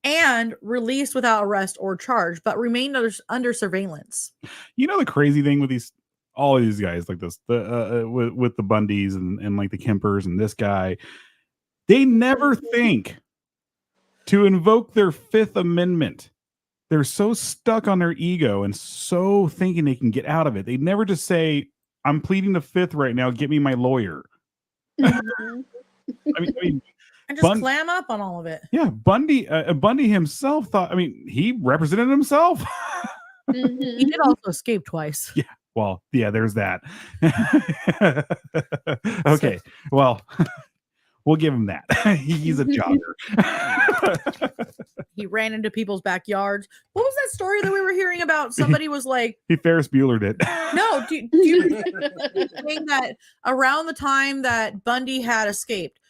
and released without arrest or charge, but remained under surveillance. You know the crazy thing with all of these guys like this, with the Bundys and like the Kempers and this guy, they never think to invoke their Fifth Amendment. They're so stuck on their ego and so thinking they can get out of it. They never just say, "I'm pleading the Fifth right now. Get me my lawyer." Mhm. I mean, And just clam up on all of it. yeah, Bundy himself thought. I mean, he represented himself. Mhm. He did also escape twice. Yeah. Well, yeah, there's that. Okay. Well, we'll give him that. He's a jogger. He ran into people's backyards. What was that story that we were hearing about? Somebody was like, He Ferris Bueller did. no, do you remember saying that around the time that Bundy had escaped,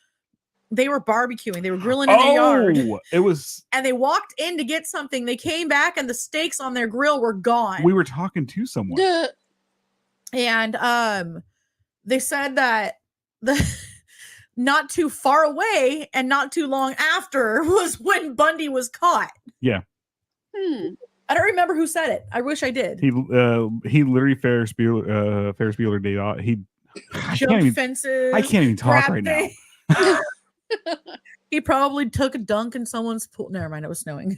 they were barbecuing, they were grilling in their yard, Oh, it was. and they walked in to get something. They came back and the steaks on their grill were gone. We were talking to someone. Duh. And they said that the not too far away and not too long after was when Bundy was caught. Yeah. I don't remember who said it. I wish I did. He literally Ferris Bueller did. Jumped fences. I can't even talk grabbed right now. things. He probably took a dunk in someone's pool. Never mind, it was snowing.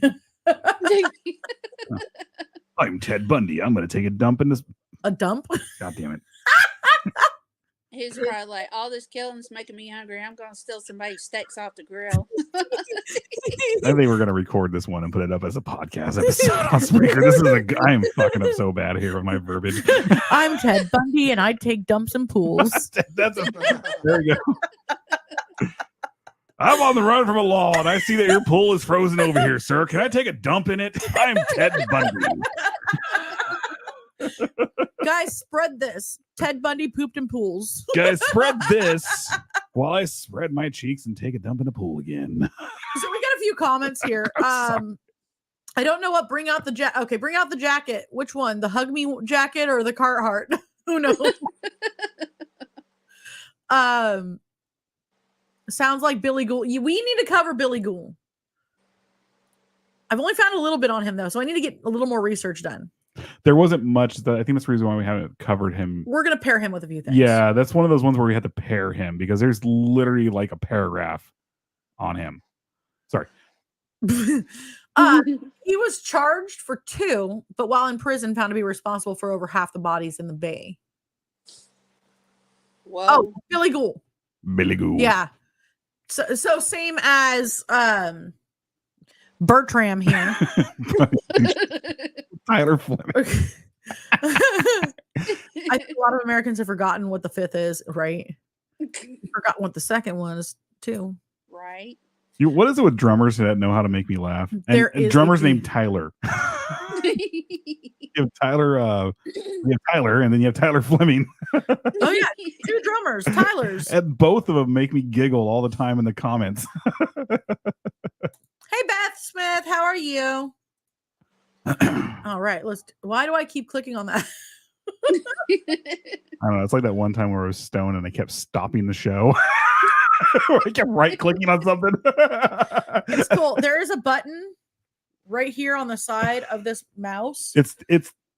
I'm Ted Bundy. I'm going to take a dump in this. A dump? God damn it. He's probably like, all this killing's making me hungry. I'm gonna steal somebody's steaks off the grill. I think we're going to record this one and put it up as a podcast episode on Spreaker. I am fucking up so bad here with my verbiage. I'm Ted Bundy and I take dumps in pools. There we go. I'm on the run from a law, and I see that your pool is frozen over here, sir. Can I take a dump in it? I'm Ted Bundy. Guys, spread this. Ted Bundy pooped in pools. Guys, spread this. While I spread my cheeks and take a dump in a pool again. So we got a few comments here. I don't know what bring out the jacket. Okay, bring out the jacket. Which one? The Hug Me jacket or the Carhartt? Who knows? Sounds like Billy Ghoul. We need to cover Billy Ghoul. I've only found a little bit on him though, so I need to get a little more research done. There wasn't much. I think that's the reason why we haven't covered him. We're gonna pair him with a few things. Yeah, that's one of those ones where we had to pair him because there's literally like a paragraph on him. Sorry. He was charged for 2, but while in prison, found to be responsible for over half the bodies in the Bay. Whoa. Oh, Billy Ghoul. Billy Ghoul. Yeah. So same as Bertram here. Tyler Fleming. I think a lot of Americans have forgotten what the 5th is, right? Forgotten what the second one is too. Right. What is it with drummers that know how to make me laugh? And drummers named Tyler. You have Tyler, and then you have Tyler Fleming. Oh yeah, 2 drummers, Tylers. And both of them make me giggle all the time in the comments. Hey Beth Smith, how are you? All right, why do I keep clicking on that? I don't know. It's like that one time where I was stoned and I kept stopping the show. I kept right clicking on something. It's cool. There is a button right here on the side of this mouse. It's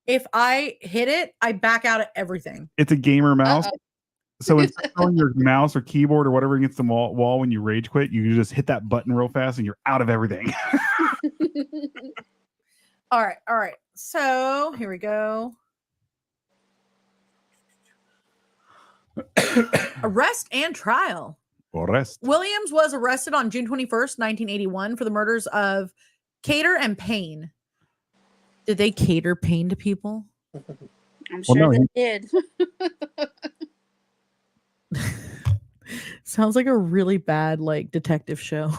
If I hit it, I back out of everything. It's a gamer mouse. So instead of throwing your mouse or keyboard or whatever against the wall when you rage quit, you just hit that button real fast and you're out of everything. All right. So here we go. Arrest and trial. Williams was arrested on June 21st, 1981 for the murders of Cater and Payne. Did they cater pain to people? I'm sure they did. Sounds like a really bad detective show.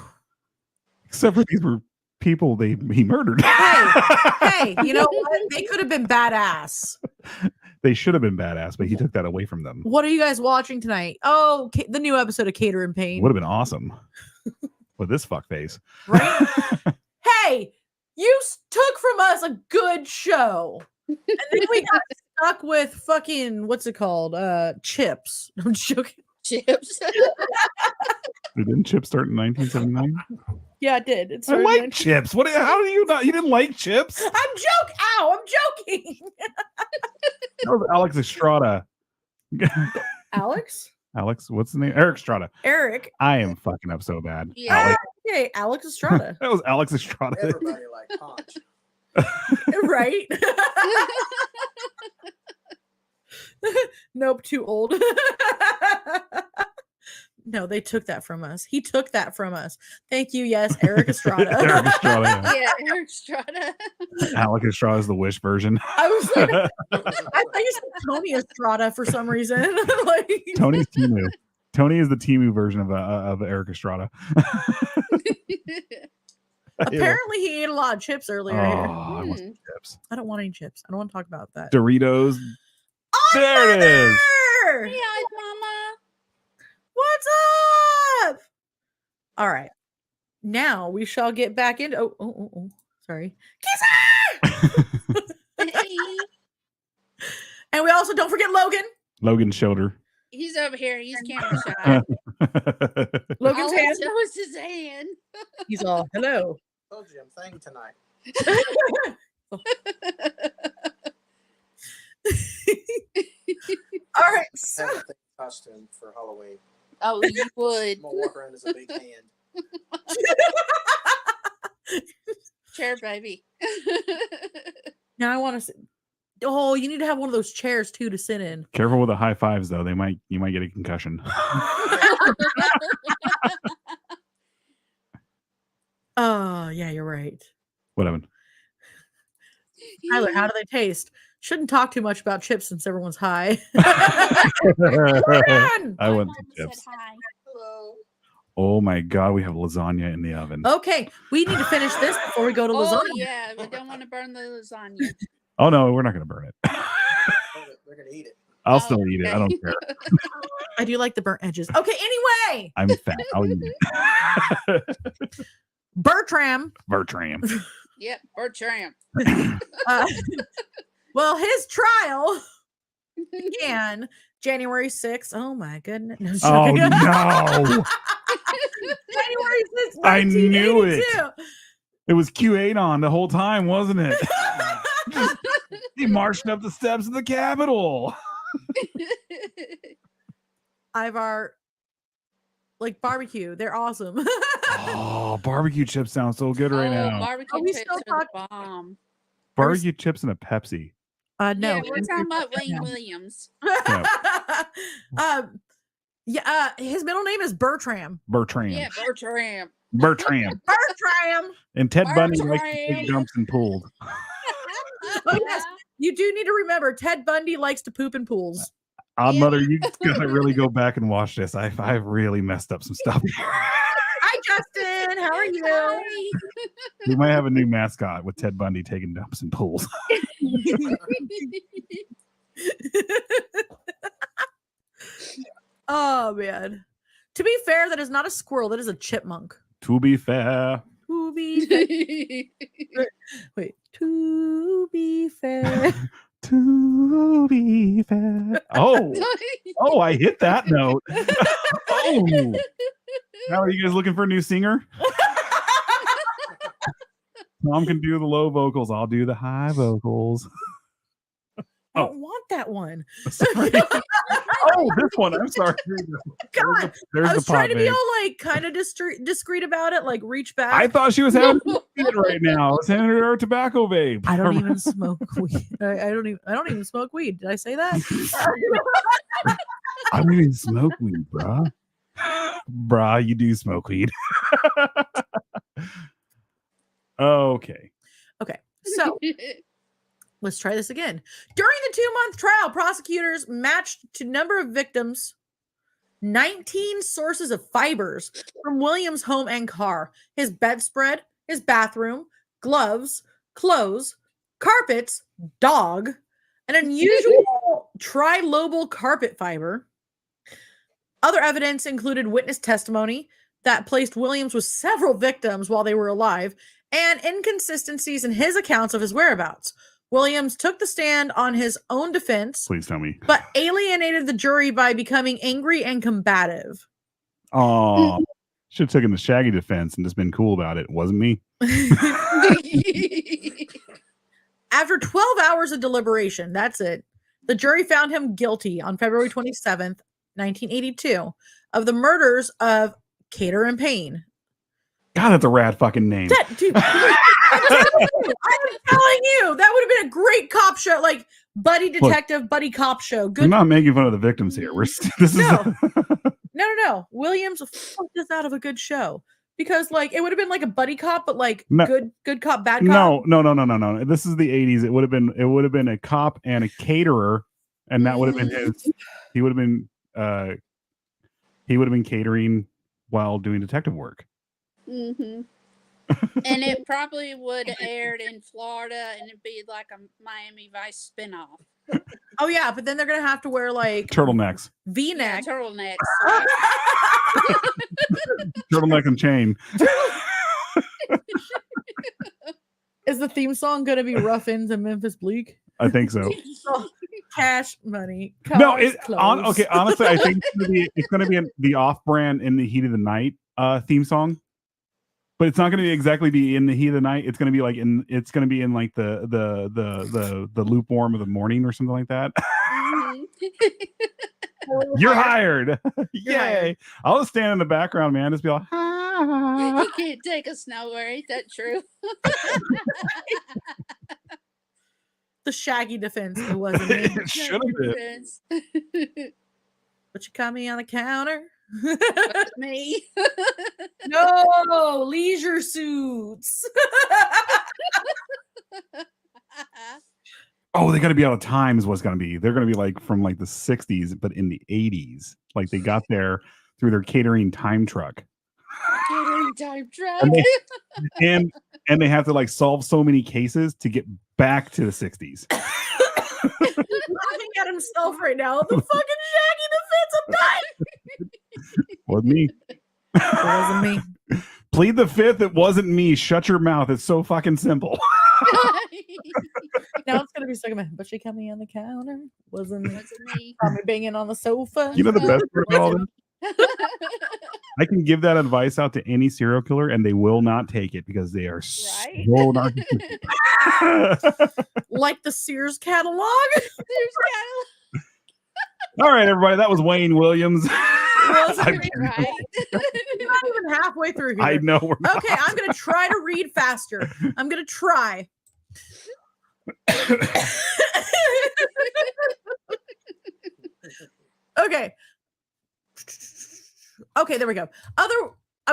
Except for these were people he murdered. Hey, you know what? They could have been badass. They should have been badass, but he took that away from them. What are you guys watching tonight? Oh, the new episode of Cater and Payne. Would have been awesome with this fuckface. Right? Hey, you took from us a good show. And then we got stuck with fucking, what's it called? Chips. I'm joking. Chips. Didn't Chips start in 1979? Yeah, it did. I like Chips. How do you not? You didn't like Chips? I'm joking. That was Alex Estrada. Alex? Alex, what's the name? Eric Estrada. Eric. I am fucking up so bad. Yeah. Alex Estrada. That was Alex Estrada. Everybody like Punch. Right? Nope, too old. No, they took that from us. He took that from us. Thank you. Yes, Eric Estrada. Eric Estrada. Yeah, Eric Estrada. Alex Estrada is the Wish version. I was like, I thought you said Tony Estrada for some reason. Tony's Timu. Tony is the Timu version of Eric Estrada. Apparently, he ate a lot of chips earlier. I want some chips. I don't want any chips. I don't want to talk about that. Doritos. Oh, there it is. Hey, Mama. What's up? All right. Now we shall get back into. Oh. Sorry. Kisser! And we also don't forget Logan. Logan's shoulder. He's over here. He's camera shy. Logan's hand. That was his hand. He's all, hello. Told you I'm thing tonight. All right. I So, have a thing costume for Halloween. Oh, you would. I'm gonna walk around as a big hand. Chair baby. now I want to sit. Oh, you need to have one of those chairs too to sit in. Careful with the high fives, though. You might get a concussion. Oh, yeah, you're right. What happened? Tyler, how do they taste? Shouldn't talk too much about chips since everyone's high. I My want mom some said chips. hi. Hello. Oh my god, we have lasagna in the oven. Okay, we need to finish this before we go to Oh, lasagna. yeah. We don't want to burn the lasagna. Oh no, we're not gonna burn it. They're gonna eat it. I'll still eat it. I don't okay. care. I do like the burnt edges. Okay, anyway. I'm fat. I'll eat it. Bertram. Bertram. Yep, Bertram. Well, his trial began January 6th. Oh my goodness. No, Oh joking. no. January 6th, I knew it. 1982. It was Q8 the whole time, wasn't it? He marched up the steps of the Capitol. Ivar, like barbecue. They're awesome. Oh, barbecue chips sound so good right now. Barbecue Are we chips still are the bomb. Barbecue chips and a Pepsi. No. Yeah, we're talking about Wayne Williams. His middle name is Bertram. Bertram. Yeah, Bertram. Bertram. Bertram. And Ted Bundy likes to Bertram. take dumps and pools. Oh yes, you do need to remember Ted Bundy likes to poop in pools. Odd Yeah. Mother, you gotta really go back and watch this. I've really messed up some stuff. Hi Justin, how are you? Hi. We might have a new mascot with Ted Bundy taking dumps in pools. Oh man. To be fair, that is not a squirrel, that is a chipmunk. To be fair. To be wait. To be fair. To be fair. Oh, I hit that note. Oh. Now are you guys looking for a new singer? Tom can do the low vocals. I'll do the high vocals. I don't want that one. Sorry. Oh, this one. I'm sorry. God, There's I the was trying to pot be babe. all like kind of discreet about it, like reach back. I thought she was having it right now. I was handing her a tobacco vape. I don't even smoke weed. I don't even smoke weed. Did I say that? I don't even smoke weed, brah. Brah, you do smoke weed. Okay. Okay. So let's try this again. During the 2-month trial, prosecutors matched to number of victims 19 sources of fibers from Williams' home and car, his bedspread, his bathroom, gloves, clothes, carpets, dog, an unusual trilobal carpet fiber. Other evidence included witness testimony that placed Williams with several victims while they were alive and inconsistencies in his accounts of his whereabouts. Williams took the stand on his own defense, Please tell me. but alienated the jury by becoming angry and combative. Oh, should have taken the Shaggy defense and just been cool about it. It wasn't me. After 12 hours of deliberation, that's it, the jury found him guilty on February 27th, 1982, of the murders of Cater and Payne. God, that's a rad fucking name. Dude, I'm telling you, that would have been a great cop show, like buddy detective, buddy cop show. We're Good. not making fun of the victims here. This No. is No. Williams fucked this out of a good show because, like, it would have been like a buddy cop, but like No. good cop, bad cop. No. This is the 80s. It would have been a cop and a caterer, and that would have been his. He would have been catering while doing detective work. Mm-hmm. And it probably would have aired in Florida, and it'd be like a Miami Vice spinoff. Oh yeah, but then they're gonna have to wear like Turtlenecks. V-neck. Turtlenecks. Turtleneck and chain. Is the theme song gonna be Rough Ends and Memphis Bleak? I think so. Cash money. No, cars, clothes. okay. Honestly, I think it's gonna be the off-brand In the Heat of the Night theme song, but it's not gonna be exactly be In the Heat of the Night. It's gonna be like it's gonna be in like the lukewarm of the morning or something like that. You're hired. Yay! hired. I'll just stand in the background, man. Just be like, You can't take us nowhere. Ain't that true? The Shaggy defense. It wasn't me. it should have been. But you caught me on the counter. That's me. No, leisure suits. Oh, they got to be out of time is what's going to be. They're going to be like from like the 60s, but in the 80s. Like they got there through their catering time truck. Catering time truck. And they have to like solve so many cases to get back to the 60s. He's laughing at himself right now. The fucking Shaggy defense. I'm Wasn't me. It wasn't me. Plead the fifth. It wasn't me. Shut your mouth. It's so fucking simple. Now it's gonna be stuck in my head. But she kept me on the counter. Wasn't me. Wasn't me. Saw me banging on the sofa. You know the best part of all this? I can give that advice out to any serial killer and they will not take it because they are Right? so narcissistic. Like the Sears catalog. There's All right, everybody. That was Wayne Williams. Wasn't I'm me. kidding. right. Not even halfway through here. I know. We're not. Okay, I'm gonna try to read faster. I'm gonna try. Okay. Okay, there we go. I'm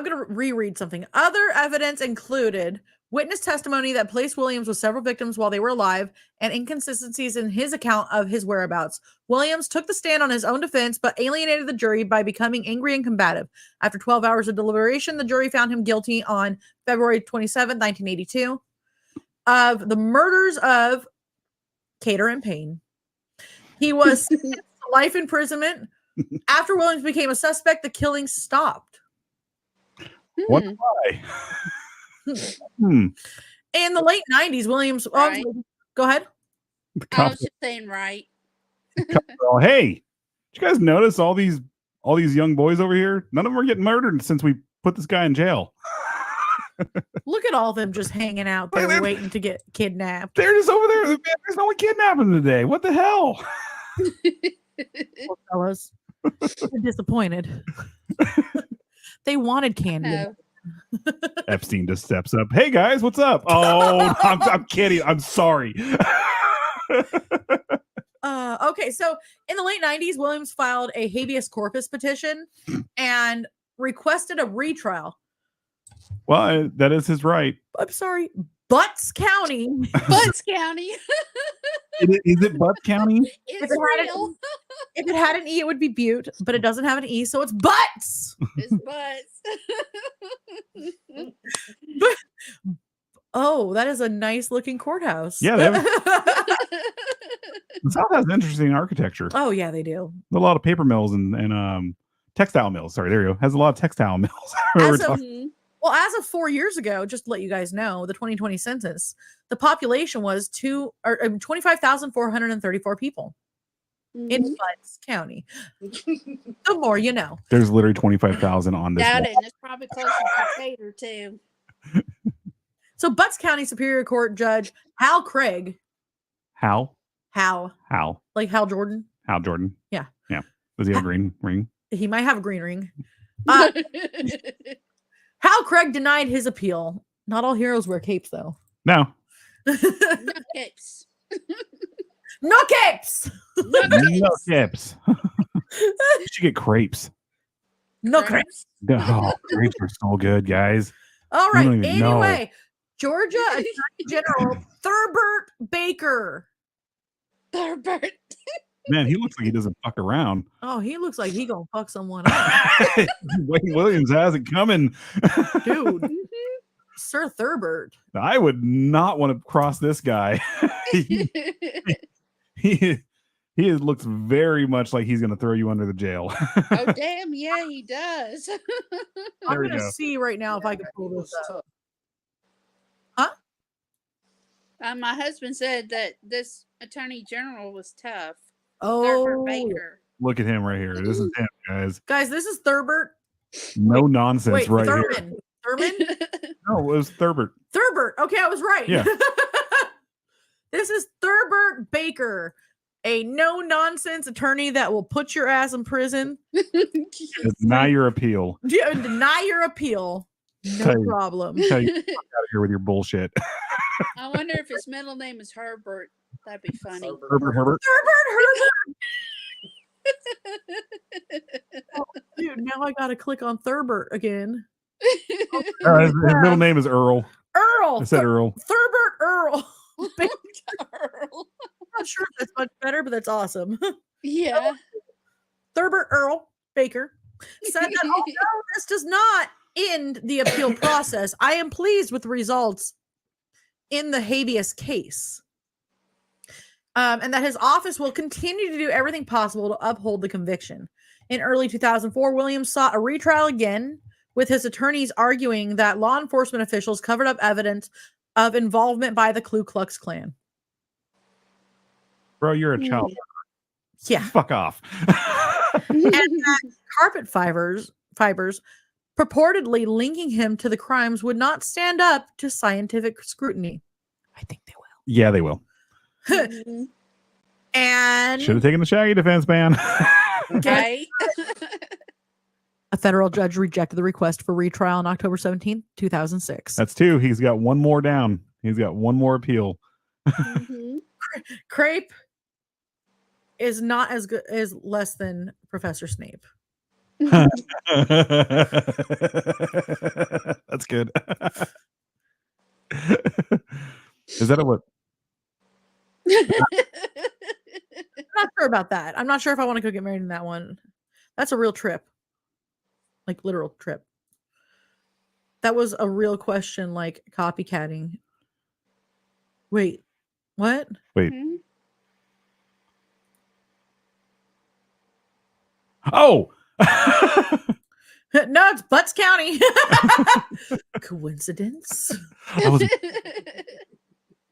gonna reread something. Other evidence included witness testimony that placed Williams with several victims while they were alive and inconsistencies in his account of his whereabouts. Williams took the stand on his own defense, but alienated the jury by becoming angry and combative. After 12 hours of deliberation, the jury found him guilty on February 27, 1982, of the murders of Cater and Payne. He was sentenced to life imprisonment. After Williams became a suspect, the killings stopped. What? Hmm. Why? Hmm. In the late 90s, Williams. Right. Go ahead. The I cops was just saying right. are all, hey, did you guys notice all these young boys over here? None of them are getting murdered since we put this guy in jail. Look at all them just hanging out Look at there them. waiting to get kidnapped. They're just over there. Man, there's no one kidnapping today. What the hell? Poor fellas. They're disappointed. They wanted candy. Oh, Epstein just steps up. Hey guys, what's up? Oh, I'm kidding. I'm sorry. Okay, so in the late 90s, Williams filed a habeas corpus petition and requested a retrial. Well, that is his right. I'm sorry, Butts County. Butts County. Is it Butts County? It's it had real. If it had an E, it would be Butte, but it doesn't have an E, so it's Butts. It's butts. Oh, that is a nice looking courthouse. Yeah, they have- The South has interesting architecture. Oh, yeah, they do. A lot of paper mills and textile mills. Sorry, there you go. Has a lot of textile mills. We're As of, talking- well, as of 4 years ago, just to let you guys know, the 2020 census, the population was 25,434 people in Mhm. Butts County. The more you know. There's literally 25,000 on this. Doubt wall. it. And it's probably closer to Cater too. So Butts County Superior Court Judge Hal Craig, Hal like Hal Jordan. Jordan. Yeah. Does he have a green ring? He might have a green ring. Hal Craig denied his appeal. Not all heroes wear capes, though. No. No capes. No capes. No No capes. tips. You should get crepes. No capes. Oh, grapes are so good, guys. All You right. don't even know. Anyway, Georgia Attorney General Thurbert Baker. Thurbert. Man, he looks like he doesn't fuck around. Oh, he looks like he gonna fuck someone up, Wayne Williams has it coming. dude. Sir Thurbert. I would not want to cross this guy. he looks very much like he's going to throw you under the jail. Oh damn! Yeah, he does. I'm There we gonna go. see right now if I can pull this up. My husband said that this attorney general was tough. Oh, Thurbert Baker. Look at him right here. This is him, guys. guys, this is Thurbert. No nonsense Wait, right here. Thurman. Thurman? No, it was Thurbert. Thurbert. Okay, I was right. Yeah. This is Thurbert Baker, a no nonsense attorney that will put your ass in prison. Deny your appeal. Deny your appeal. No Tell you- problem. Tell you, get out of here with your bullshit. I wonder if his middle name is Herbert. That'd be funny. Herbert. Herbert. Oh, dude, now I gotta click on Thurbert again. His middle name is Earl. Earl. I said Earl. Thurbert Earl. I'm Earl. not sure if that's much better, but that's awesome. Yeah. Thurbert Earl Baker said that although this does not end the appeal process, I am pleased with the results in the habeas case. And that his office will continue to do everything possible to uphold the conviction. In early 2004, Williams sought a retrial again, with his attorneys arguing that law enforcement officials covered up evidence of involvement by the Ku Klux Klan. Bro, you're a child. Yeah. Fuck off. And that carpet fibers purportedly linking him to the crimes would not stand up to scientific scrutiny. I think they will. Yeah, they will. And Should have taken the Shaggy defense ban. Right? a federal judge rejected the request for retrial on October 17th, 2006. That's 2. He's got one more down. He's got one more appeal. Crape is not as good as less than Professor Snape. That's good. Is that a what? I'm not sure about that. I'm not sure if I want to go get married in that one. That's a real trip. Like literal trip. That was a real question, like copycatting. Wait, what? Wait. Oh! No, it's Butts County. Coincidence?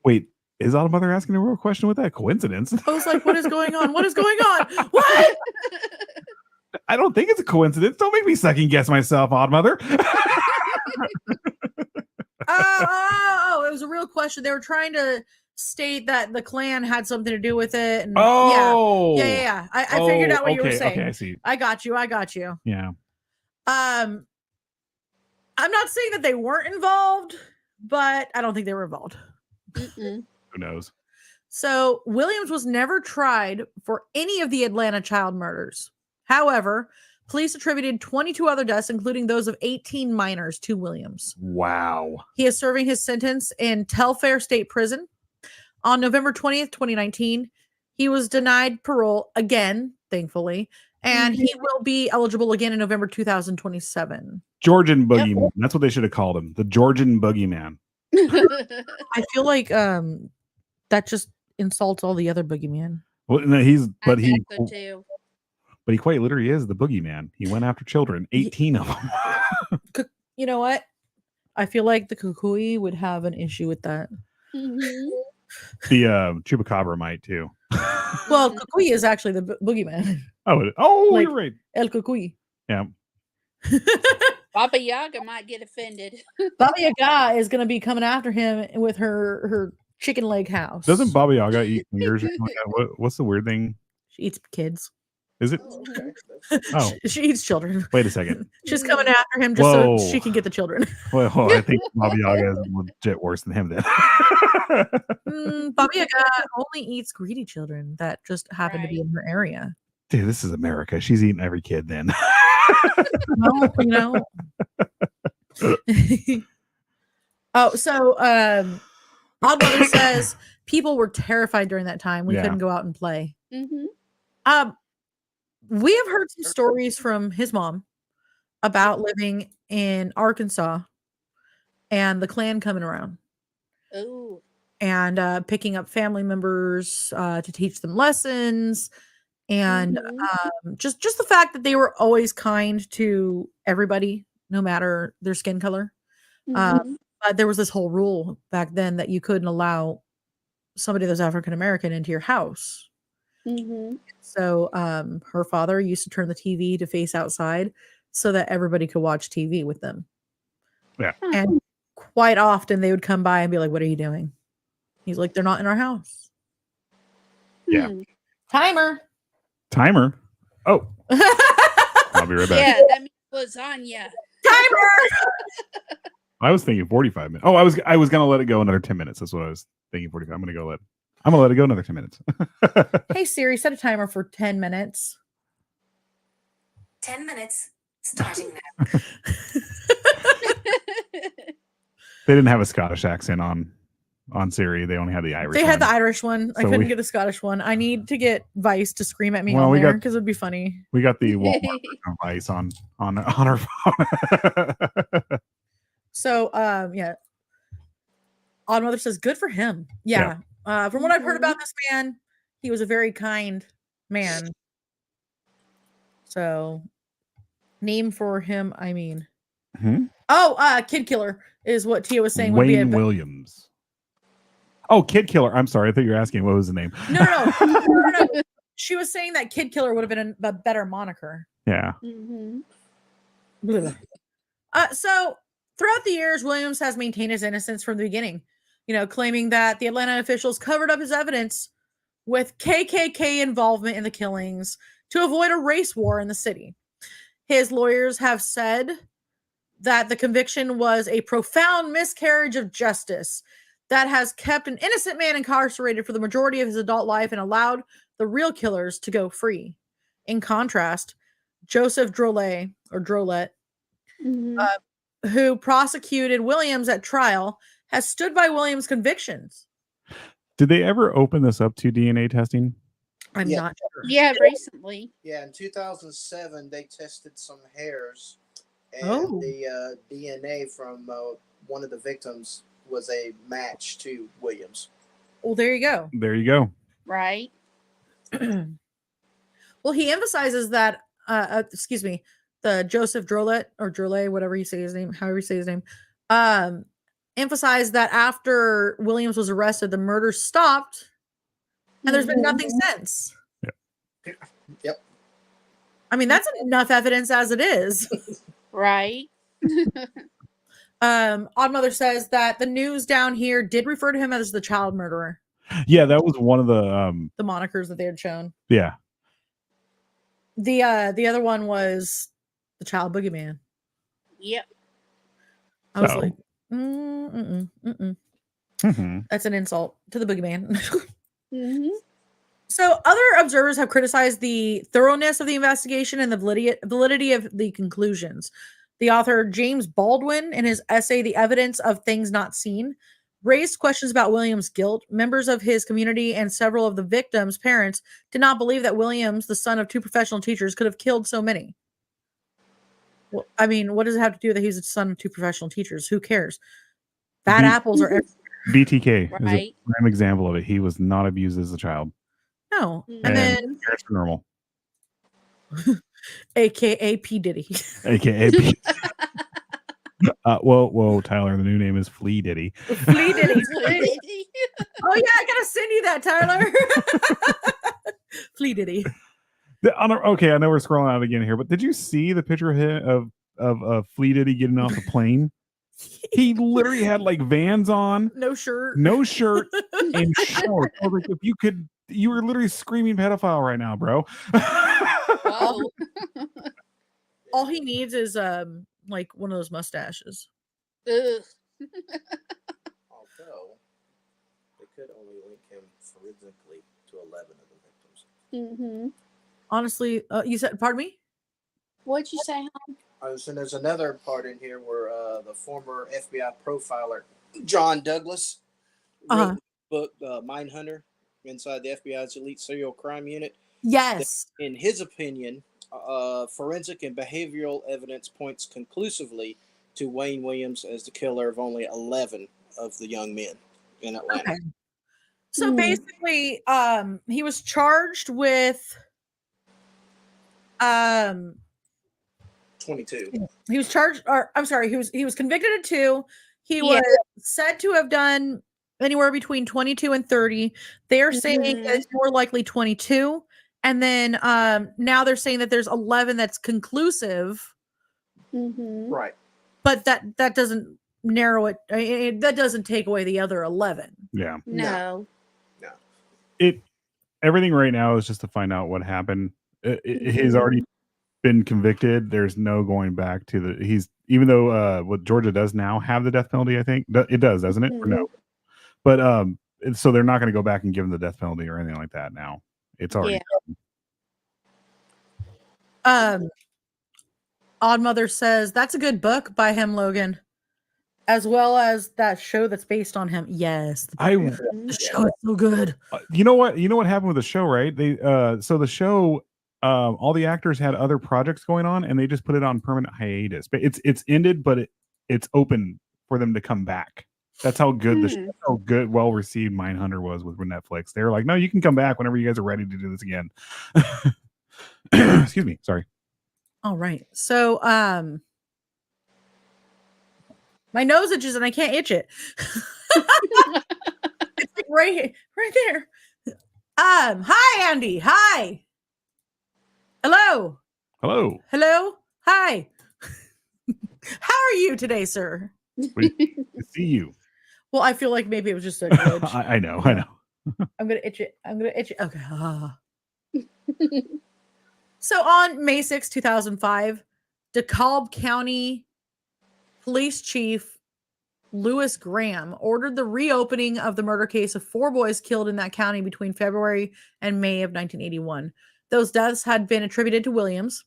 Wait, is Autumn Mother asking a real question with that? Coincidence? I was like, what is going on? What is going on? What? I don't think it's a coincidence. Don't make me second guess myself, Autumn Mother. Oh, it was a real question. They were trying to state that the Klan had something to do with it. And Oh, yeah. I figured out what you were saying. Okay, I see. I got you. Yeah. I'm not saying that they weren't involved, but I don't think they were involved. Who knows? So Williams was never tried for any of the Atlanta child murders. However, police attributed 22 other deaths, including those of 18 minors, to Williams. Wow. He is serving his sentence in Telfair State Prison. On November 20th, 2019, he was denied parole again, thankfully, and he will be eligible again in November 2027. Georgian Boogeyman. That's what they should have called him. The Georgian Boogeyman. I feel like that just insults all the other boogeyman. Well, no, but he quite literally is the boogeyman. He went after children, 18 of them. You know what? I feel like the Kukui would have an issue with that. The Chupacabra might too. Well, Kukui is actually the boogeyman. Like, you're right. El Kukui. Yeah. Baba Yaga might get offended. Baba Yaga is going to be coming after him with her chicken leg house. Doesn't Baba Yaga eat fingers? Or something like that? What's the weird thing? She eats kids. Is it? Oh, she eats children. Wait a second. She's coming after him just so she can get the children. Well, I think Baba Yaga is legit worse than him then. Baba Yaga only eats greedy children that just happen to be in her area. Dude, this is America. She's eating every kid then. Well, you know. So Odd Mother says people were terrified during that time. We couldn't go out and play. We have heard some stories from his mom about living in Arkansas and the Klan coming around. Oh. And picking up family members to teach them lessons. And just the fact that they were always kind to everybody, no matter their skin color. But there was this whole rule back then that you couldn't allow somebody that's African American into your house. So her father used to turn the TV to face outside so that everybody could watch TV with them. Yeah. And quite often they would come by and be like, "What are you doing?" He's like, "They're not in our house." Yeah. Timer. Oh. I'll be right back. Yeah, that means lasagna. Timer. I was thinking 45 minutes. Oh, I was gonna let it go another 10 minutes. That's what I was thinking. 45. I'm gonna let it go another 10 minutes. Hey Siri, set a timer for 10 minutes. 10 minutes starting now. They didn't have a Scottish accent on Siri. They only had the Irish. They one. had the Irish one. I So couldn't get the Scottish one. I need to get Vice to scream at me on we there got- because it'd be funny. We got the Walmart ice on our phone. So Odd Mother says, good for him. Yeah. From what I've heard about this man, He was a very kind man. So, name for him, I mean. Hmm? Kid Killer is what Tia was saying would be a Wayne Williams. Oh, Kid Killer. I'm sorry. I thought you were asking what was the name. No. She was saying that Kid Killer would have been a better moniker. Yeah. Mm-hmm. So throughout the years, Williams has maintained his innocence from the beginning, claiming that the Atlanta officials covered up his evidence with KKK involvement in the killings to avoid a race war in the city. His lawyers have said that the conviction was a profound miscarriage of justice that has kept an innocent man incarcerated for the majority of his adult life and allowed the real killers to go free. In contrast, Joseph Drolet, who prosecuted Williams at trial, has stood by Williams' convictions. Did they ever open this up to DNA testing? I'm not sure. Yeah, recently. Yeah, in 2007, they tested some hairs, and Oh. the DNA from one of the victims was a match to Williams. Well, there you go. There you go. Right. Well, he emphasizes that, the Joseph Drolet or Drolet, whatever you say his name, however you say his name, emphasized that after Williams was arrested, the murder stopped, and there's been nothing since. Yep. I mean, that's enough evidence as it is. Right. Oddmother says that the news down here did refer to him as the child murderer, Yeah, that was one of the the monikers that they had shown. yeah. The other one was the child boogeyman. Yep. I was So- like, Mhm. that's an insult to the boogeyman. Mm-hmm. So other observers have criticized the thoroughness of the investigation and the validity of the conclusions. The author James Baldwin, in his essay "The Evidence of Things Not Seen," raised questions about Williams' guilt. Members of his community and several of the victims' parents did not believe that Williams, the son of two professional teachers, could have killed so many. Well, I mean, what does it have to do that he's the son of two professional teachers? Who cares? Bad The- apples are everywhere. BTK is a Right. prime example of it. He was not abused as a child. No. Mhm. And And then parents were normal. AKA P. Diddy. AKA P. Whoa, Tyler, the new name is Flea Diddy. Flea Diddy. Oh yeah, I gotta send you that, Tyler. Flea Diddy. Okay, I know we're scrolling out again here, but did you see the picture of Flea Diddy getting off the plane? He literally had like Vans on, No shirt. no shirt, and shorts. I was like, if you were literally screaming pedophile right now, bro. Whoa. All he needs is like one of those mustaches. Ugh. Although they could only link him forensically to 11 of the victims. Mm-hmm. Honestly, you said, pardon me? What'd you say, hon? So there's another part in here where the former FBI profiler John Douglas wrote the book Mindhunter, inside the FBI's elite serial crime unit. Yes. In his opinion, forensic and behavioral evidence points conclusively to Wayne Williams as the killer of only 11 of the young men in Atlanta. Okay. So basically, he was charged with 22. he was charged, or I'm sorry, he was convicted of 2. He Yeah. was said to have done anywhere between 22 and 30. They're saying that it's more likely 22. And then now they're saying that there's 11 that's conclusive, Mm-hmm. Right. but that doesn't narrow it. That doesn't take away the other 11. Yeah. No. Everything right now is just to find out what happened. He's already been convicted. There's no going back to even though what Georgia does now have the death penalty, I think it does, doesn't it? Or no? But so they're not going to go back and give him the death penalty or anything like that now. It's already done. Oddmother says that's a good book by him, Logan, as well as that show that's based on him. Yes, the show is so good. You know what happened with the show, right? They so the show, all the actors had other projects going on, and they just put it on permanent hiatus. But it's ended, but it's open for them to come back. That's how good how good, well received Mindhunter was with Netflix. They were like, no, you can come back whenever you guys are ready to do this again. Excuse me, sorry. All right. So my nose itches and I can't itch it. It's like right there. Hi Andy. Hi. Hello. Hello. Hi. How are you today, sir? We see you. Well, I feel like maybe it was just a glitch. I know. I'm gonna itch it. Okay. So on May 6, 2005, DeKalb County Police Chief Lewis Graham ordered the reopening of the murder case of 4 boys killed in that county between February and May of 1981. Those deaths had been attributed to Williams.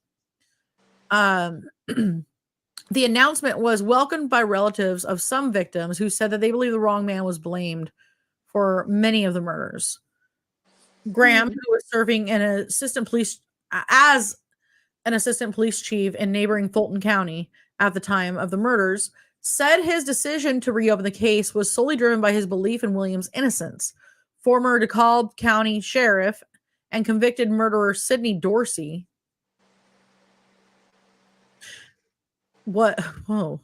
The announcement was welcomed by relatives of some victims who said that they believe the wrong man was blamed for many of the murders. Graham, who was serving as an assistant police chief in neighboring Fulton County at the time of the murders, said his decision to reopen the case was solely driven by his belief in Williams' innocence. Former DeKalb County Sheriff and convicted murderer Sidney Dorsey. Who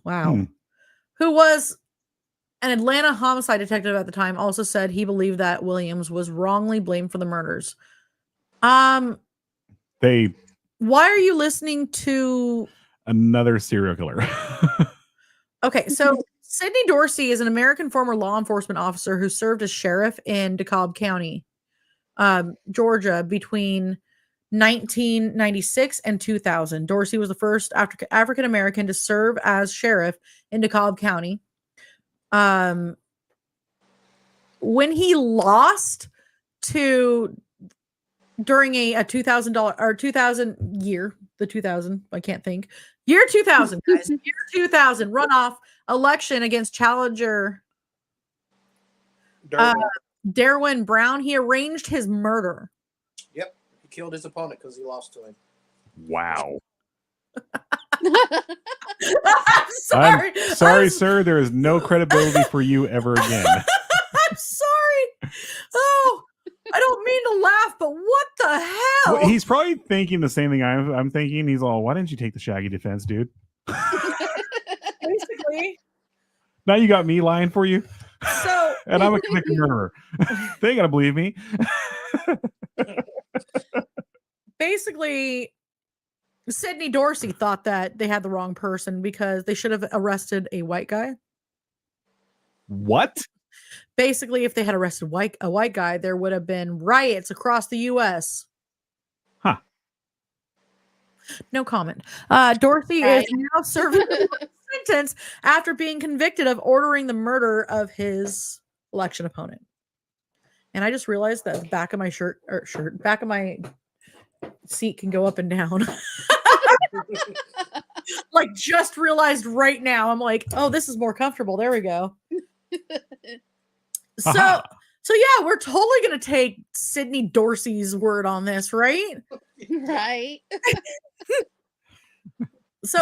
was an Atlanta homicide detective at the time, also said he believed that Williams was wrongly blamed for the murders. Why are you listening to another serial killer? Okay, so Sidney Dorsey is an American former law enforcement officer who served as sheriff in DeKalb County, Georgia, between 1996 and 2000. Dorsey was the first African American to serve as sheriff in DeKalb County. When he lost to during a $2,000 or 2000 year, the 2000, I can't think. Year 2000, guys. Year 2000 runoff election against challenger Derwin Brown, he arranged his murder. Yep. He killed his opponent because he lost to him. Wow. I'm sorry, sir. There is no credibility for you ever again. I'm sorry. Oh, I don't mean to laugh, but what the hell? Well, he's probably thinking the same thing I'm thinking. He's all, why didn't you take the Shaggy defense, dude? Basically. Now you got me lying for you. So, and I'm a convicted murderer. They ain't gonna believe me. Basically, Sidney Dorsey thought that they had the wrong person because they should have arrested a white guy. What? Basically, if they had arrested a white guy, there would have been riots across the U.S. Huh. No comment. Dorsey is now serving a sentence after being convicted of ordering the murder of his election opponent. And I just realized that the back of my back of my seat can go up and down. Like, just realized right now. I'm like, oh, this is more comfortable. There we go. So yeah, we're totally gonna take Sidney Dorsey's word on this, right? Right. So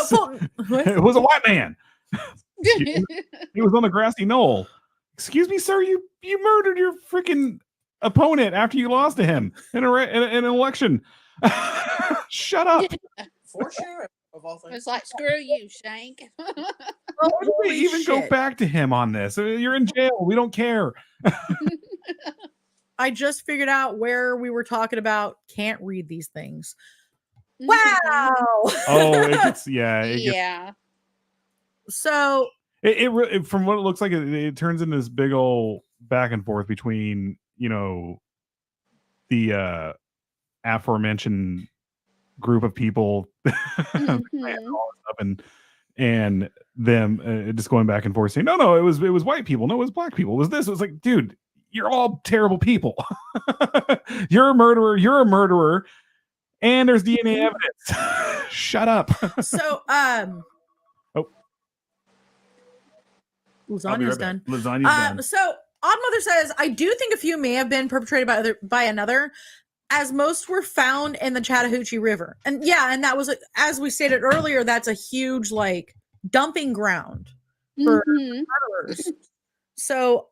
it was a white man. He was on the grassy knoll. Excuse me, sir. You murdered your freaking opponent after you lost to him in an election. Shut up. For sure. Of all things. It's like, screw you, Shank. Why do we even go back to him on this? You're in jail. We don't care. I just figured out where we were talking about can't read these things. Wow. Oh, yeah. So it from what it looks like, it turns into this big old back and forth between, the aforementioned group of people and them just going back and forth saying, no, it was white people, no, it was black people, it was this. It was like, dude, you're all terrible people. You're a murderer, and there's DNA evidence. Shut up. So lasagna's done. Lasagna's done. So Oddmother says, I do think a few may have been perpetrated by another, as most were found in the Chattahoochee River. And yeah, and that was, as we stated earlier, that's a huge dumping ground for murderers. So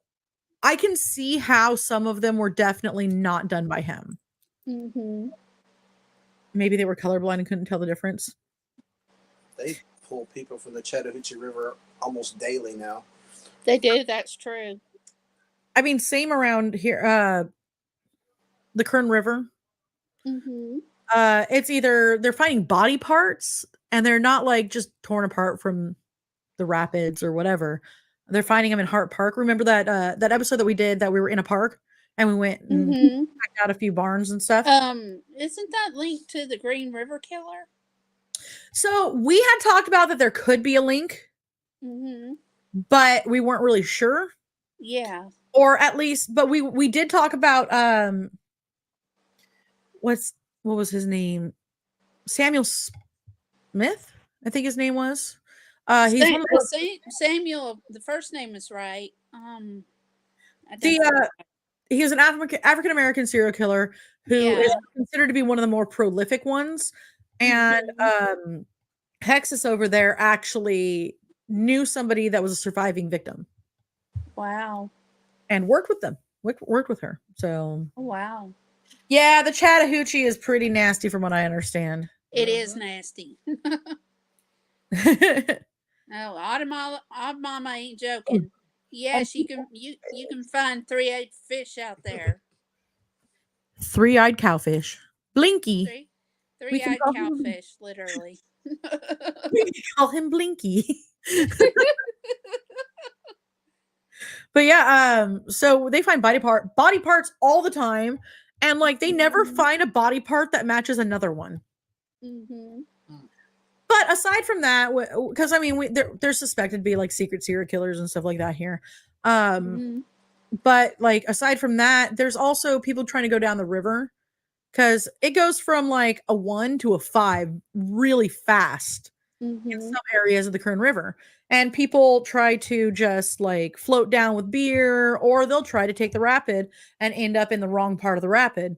I can see how some of them were definitely not done by him. Mm-hmm. Maybe they were colorblind and couldn't tell the difference. They pull people from the Chattahoochee River almost daily now. They do. That's true. I mean, same around here. The Kern River. Mm-hmm. It's either they're finding body parts and they're not like just torn apart from the rapids or whatever. They're finding them in Hart Park. Remember that that episode that we did that we were in a park and we went and Mm-hmm. checked out a few barns and stuff. Isn't that linked to the Green River Killer? So we had talked about that there could be a link, Mm-hmm. but we weren't really sure. Yeah. Or at least, but we did talk about what was his name? Samuel Smith, I think his name was. He's one of the- Samuel. The first name is right. He is an African American serial killer who is considered to be one of the more prolific ones. And Hexus over there actually knew somebody that was a surviving victim. Wow. And worked with them. Worked with her. So wow. Yeah, the Chattahoochee is pretty nasty from what I understand. It is nasty. No, Odd Mama ain't joking. Yes, you can find 3-eyed fish out there. 3-eyed cowfish. Blinky. Three-eyed cowfish, literally. We can call him Blinky. But yeah, so they find body parts all the time, and like they never find a body part that matches another one. Mm-hmm. But aside from that, because I mean, they're suspected to be like secret serial killers and stuff like that here. But like aside from that, there's also people trying to go down the river because it goes from like a 1 to a 5 really fast in some areas of the Kern River. And people try to just like float down with beer, or they'll try to take the rapid and end up in the wrong part of the rapid.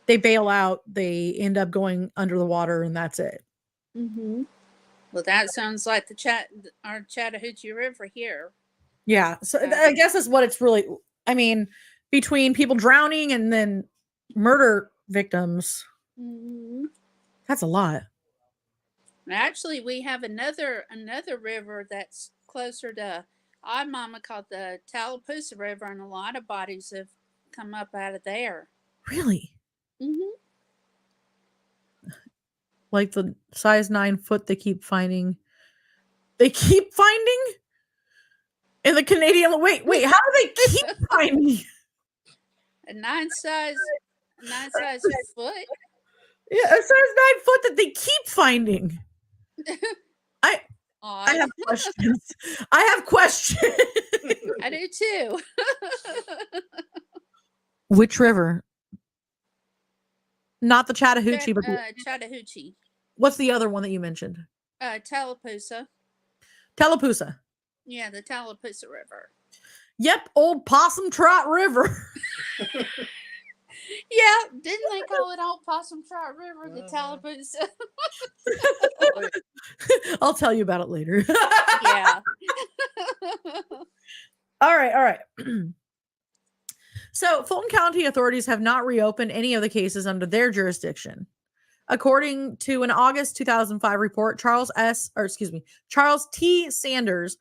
They bail out, they end up going under the water, and that's it. Mm-hmm. Well, that sounds like our Chattahoochee River here. Yeah, so I guess that's what it's really. I mean, between people drowning and then murder victims, that's a lot. Actually, we have another river that's closer to Odd Mama called the Tallapoosa River, and a lot of bodies have come up out of there. Really? Mm-hmm. Like the size 9 foot they keep finding. They keep finding in the Canadian. Wait, how do they keep finding? A nine size foot? Yeah, a size 9 foot that they keep finding. I have questions. I have questions. I do too. Which river? Not the Chattahoochee, but Chattahoochee. What's the other one that you mentioned? Tallapoosa. Tallapoosa. Yeah, the Tallapoosa River. Yep, old Possum Trot River. Yeah, didn't they call it Old Possum Trot River, the Tallapoosa? I'll tell you about it later. Yeah. All right. So, Fulton County authorities have not reopened any of the cases under their jurisdiction. According to an August 2005 report, Charles T. Sanders,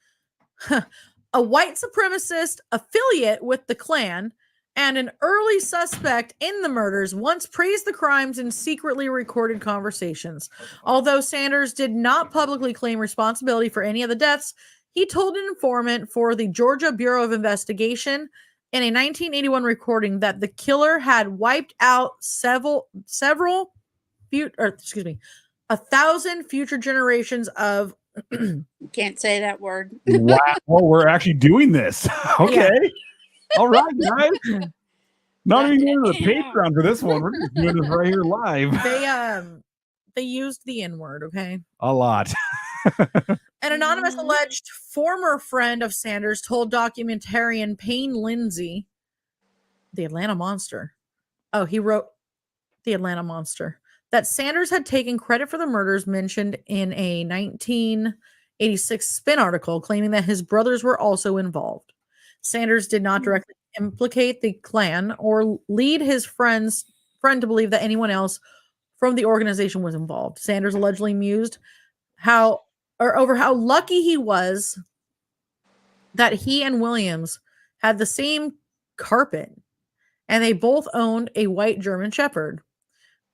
a white supremacist affiliate with the Klan and an early suspect in the murders, once praised the crimes in secretly recorded conversations. Although Sanders did not publicly claim responsibility for any of the deaths, he told an informant for the Georgia Bureau of Investigation in a 1981 recording that the killer had wiped out 1,000 future generations of. Can't say that word. Wow, we're actually doing this. Okay. Yeah. All right, guys. Not even going to the Patreon for this one. We're just doing this right here live. They used the N-word, okay? A lot. An anonymous alleged former friend of Sanders told documentarian Payne Lindsay, The Atlanta Monster. Oh, he wrote The Atlanta Monster. That Sanders had taken credit for the murders mentioned in a 1986 Spin article, claiming that his brothers were also involved. Sanders did not directly implicate the Klan or lead his friend to believe that anyone else from the organization was involved. Sanders allegedly mused over how lucky he was that he and Williams had the same carpet and they both owned a white German Shepherd.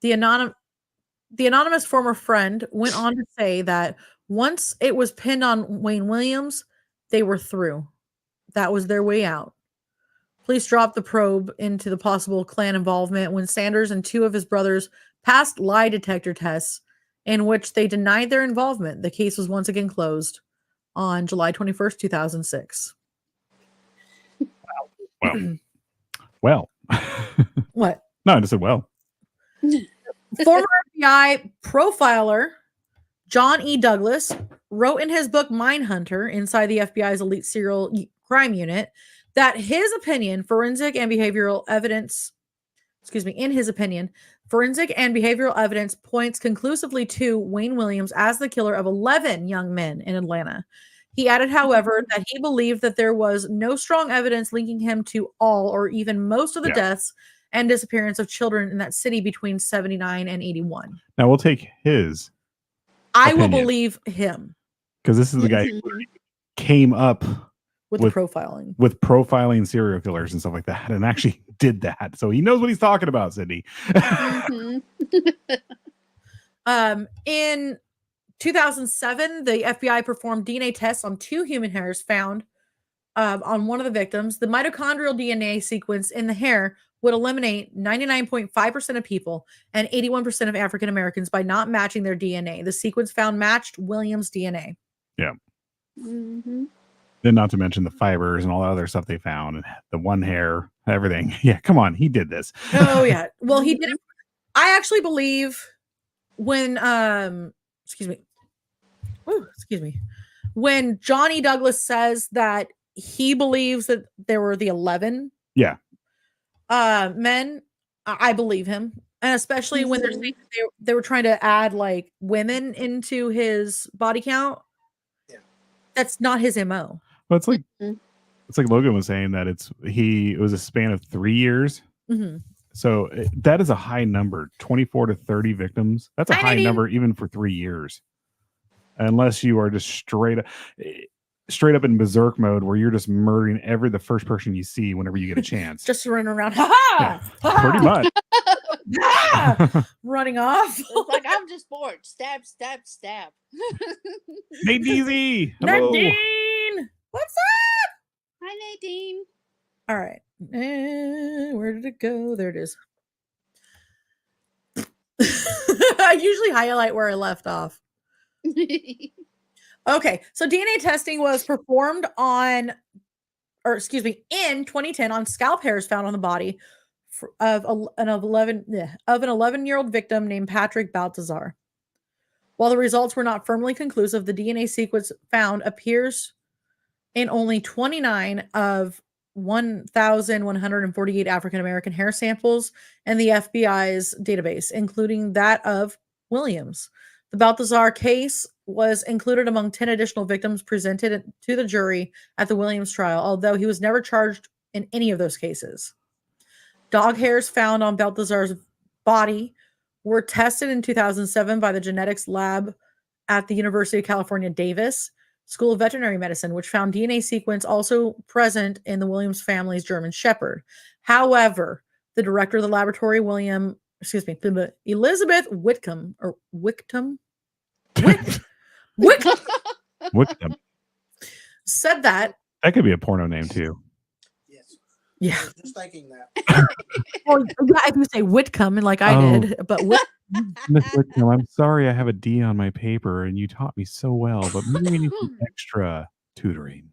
The anonymous former friend went on to say that once it was pinned on Wayne Williams, they were through. That was their way out. Police dropped the probe into the possible Klan involvement when Sanders and two of his brothers passed lie detector tests in which they denied their involvement. The case was once again closed on July 21st, 2006. Well. What? No, I just said well. Former FBI profiler John E. Douglas wrote in his book Mindhunter, Inside the FBI's Elite Serial Crime Unit, that in his opinion, forensic and behavioral evidence points conclusively to Wayne Williams as the killer of 11 young men in Atlanta. He added, however, that he believed that there was no strong evidence linking him to all or even most of the deaths and disappearance of children in that city between 79 and 81. Now we'll take his I will believe him. Because this is the guy who came up with profiling. With profiling serial killers and stuff like that and actually did that. So he knows what he's talking about, Cindy. In 2007, the FBI performed DNA tests on 2 human hairs found on one of the victims. The mitochondrial DNA sequence in the hair would eliminate 99.5% of people and 81% of African Americans by not matching their DNA. The sequence found matched Williams' DNA. Yeah. Then not to mention the fibers and all the other stuff they found, and the one hair, everything. Yeah, come on, he did this. Oh yeah. Well, he did it. I actually believe when when Johnny Douglas says that he believes that there were the 11 men, I believe him. And especially when they're saying they were trying to add like women into his body count. Yeah. That's not his MO. Well, it's like Logan was saying that it was a span of 3 years. Mm-hmm. So that is a high number, 24 to 30 victims. That's a high number even for 3 years. Unless you are just straight up in berserk mode where you're just murdering the first person you see whenever you get a chance. Just running around. Ha-ha! Yeah, pretty much. Running off. It's like, I'm just bored. Stab, stab, stab. Hey, DZ. Nadine. What's up? Hi, Nadine. All right. Where did it go? There it is. I usually highlight where I left off. Okay, so DNA testing was performed in 2010 on scalp hairs found on the body of an 11-year-old victim named Patrick Baltazar. While the results were not firmly conclusive, the DNA sequence found appears in only 29 of 1,148 African American hair samples in the FBI's database, including that of Williams. The Baltazar case was included among 10 additional victims presented to the jury at the Williams trial, although he was never charged in any of those cases. Dog hairs found on Baltazar's body were tested in 2007 by the genetics lab at the University of California, Davis School of Veterinary Medicine, which found DNA sequence also present in the Williams family's German Shepherd. However, the director of the laboratory, Elizabeth Whitcomb, said that could be a porno name too. Yes. Yeah. I was just thinking that. Well, yeah, if you say Whitcomb, like I did, but Miss Whitcomb, I'm sorry I have a D on my paper and you taught me so well, but maybe we need some extra tutoring.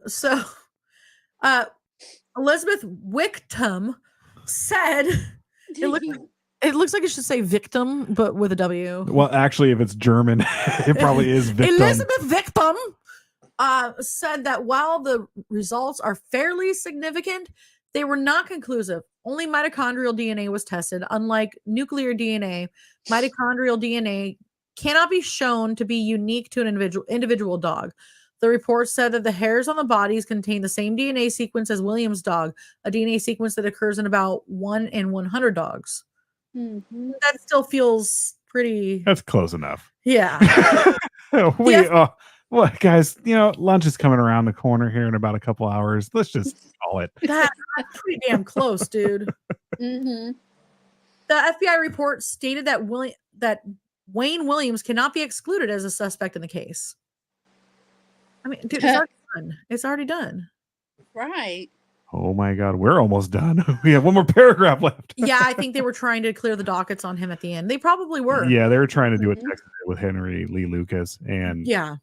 So Elizabeth Whitcomb said it looks like it should say victim, but with a W. Well, actually, if it's German, it probably is victim. Elizabeth Victim said that while the results are fairly significant, they were not conclusive. Only mitochondrial DNA was tested. Unlike nuclear DNA, mitochondrial DNA cannot be shown to be unique to an individual dog. The report said that the hairs on the bodies contain the same DNA sequence as Williams' dog, a DNA sequence that occurs in about 1 in 100 dogs. Mhm. That still feels pretty. That's close enough. Yeah. Well, guys, lunch is coming around the corner here in about a couple hours. Let's just call it. That's pretty damn close, dude. Mhm. The FBI report stated that Wayne Williams cannot be excluded as a suspect in the case. I mean, dude, it's already done. It's already done. Right. Oh my God, we're almost done. We have one more paragraph left. Yeah, I think they were trying to clear the dockets on him at the end. They probably were. Yeah, they were trying to do what Mhm. Texas did with Henry Lee Lucas, and Yeah.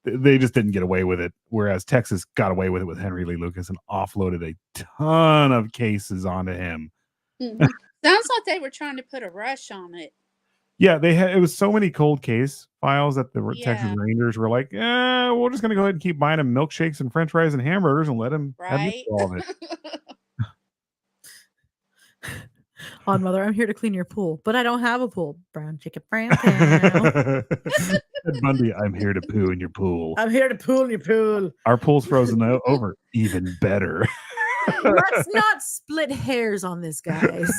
they just didn't get away with it. Whereas Texas got away with it with Henry Lee Lucas and offloaded a ton of cases onto him. Mhm. Sounds like they were trying to put a rush on it. Yeah, it was so many cold case files that the Texas Yeah. Rangers were like, we're just gonna go ahead and keep buying him milkshakes and French fries and hamburgers and let him have Right. all of it. Odd mother, I'm here to clean your pool, but I don't have a pool. Brown chicken, brown cow. Ted Bundy, I'm here to poo in your pool. I'm here to pool in your pool. Our pool's frozen over. Even better. Let's not split hairs on this, guys.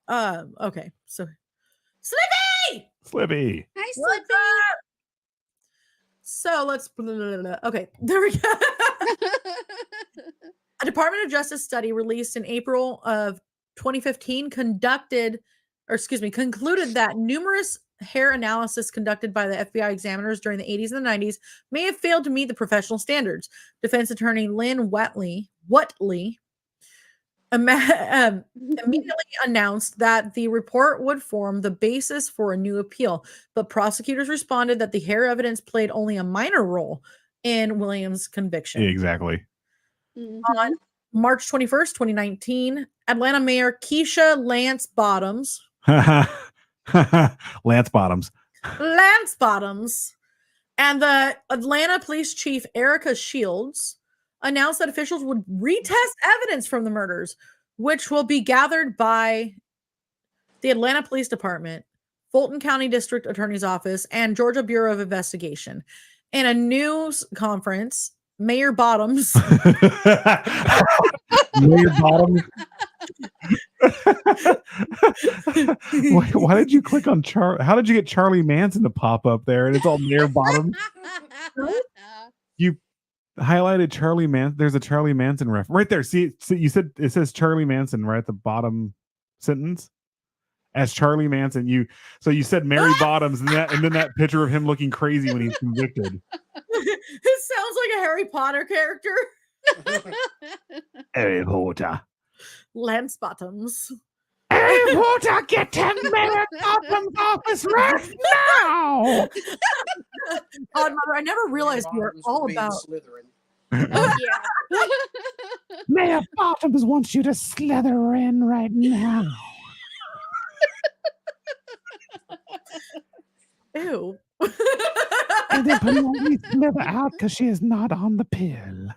Okay. So Slippy! Slippy. Hi, What's Slippy. up? So let's okay. There we go. A Department of Justice study released in April of 2015 concluded that numerous hair analysis conducted by the FBI examiners during the 80s and the 90s may have failed to meet the professional standards. Defense attorney Lynn Whatley immediately announced that the report would form the basis for a new appeal, but prosecutors responded that the hair evidence played only a minor role in Williams' conviction. Exactly. Mhm. On March 21st, 2019, Atlanta Mayor Keisha Lance Bottoms and the Atlanta Police Chief Erica Shields announced that officials would retest evidence from the murders, which will be gathered by the Atlanta Police Department, Fulton County District Attorney's Office, and Georgia Bureau of Investigation. In a news conference, Mayor Bottoms Mayor Bottoms. Why did you click on how did you get Charlie Manson to pop up there and it's all Mayor Bottoms? You highlighted Charlie Manson. There's a Charlie Manson reference right there. See, you said it says Charlie Manson right at the bottom sentence as Charlie Manson. You said Mary Bottoms and then that picture of him looking crazy when he's convicted. It sounds like a Harry Potter character. Harry Potter. Lance Bottoms. Harry Potter, get to Mary Bottoms' office right now. Odd mother, I never realized we were Bottoms all being about. Slytherin. Oh, yeah. Mayor Bottoms wants you to slither in right now. Ew. And then politely slither out because she is not on the pill.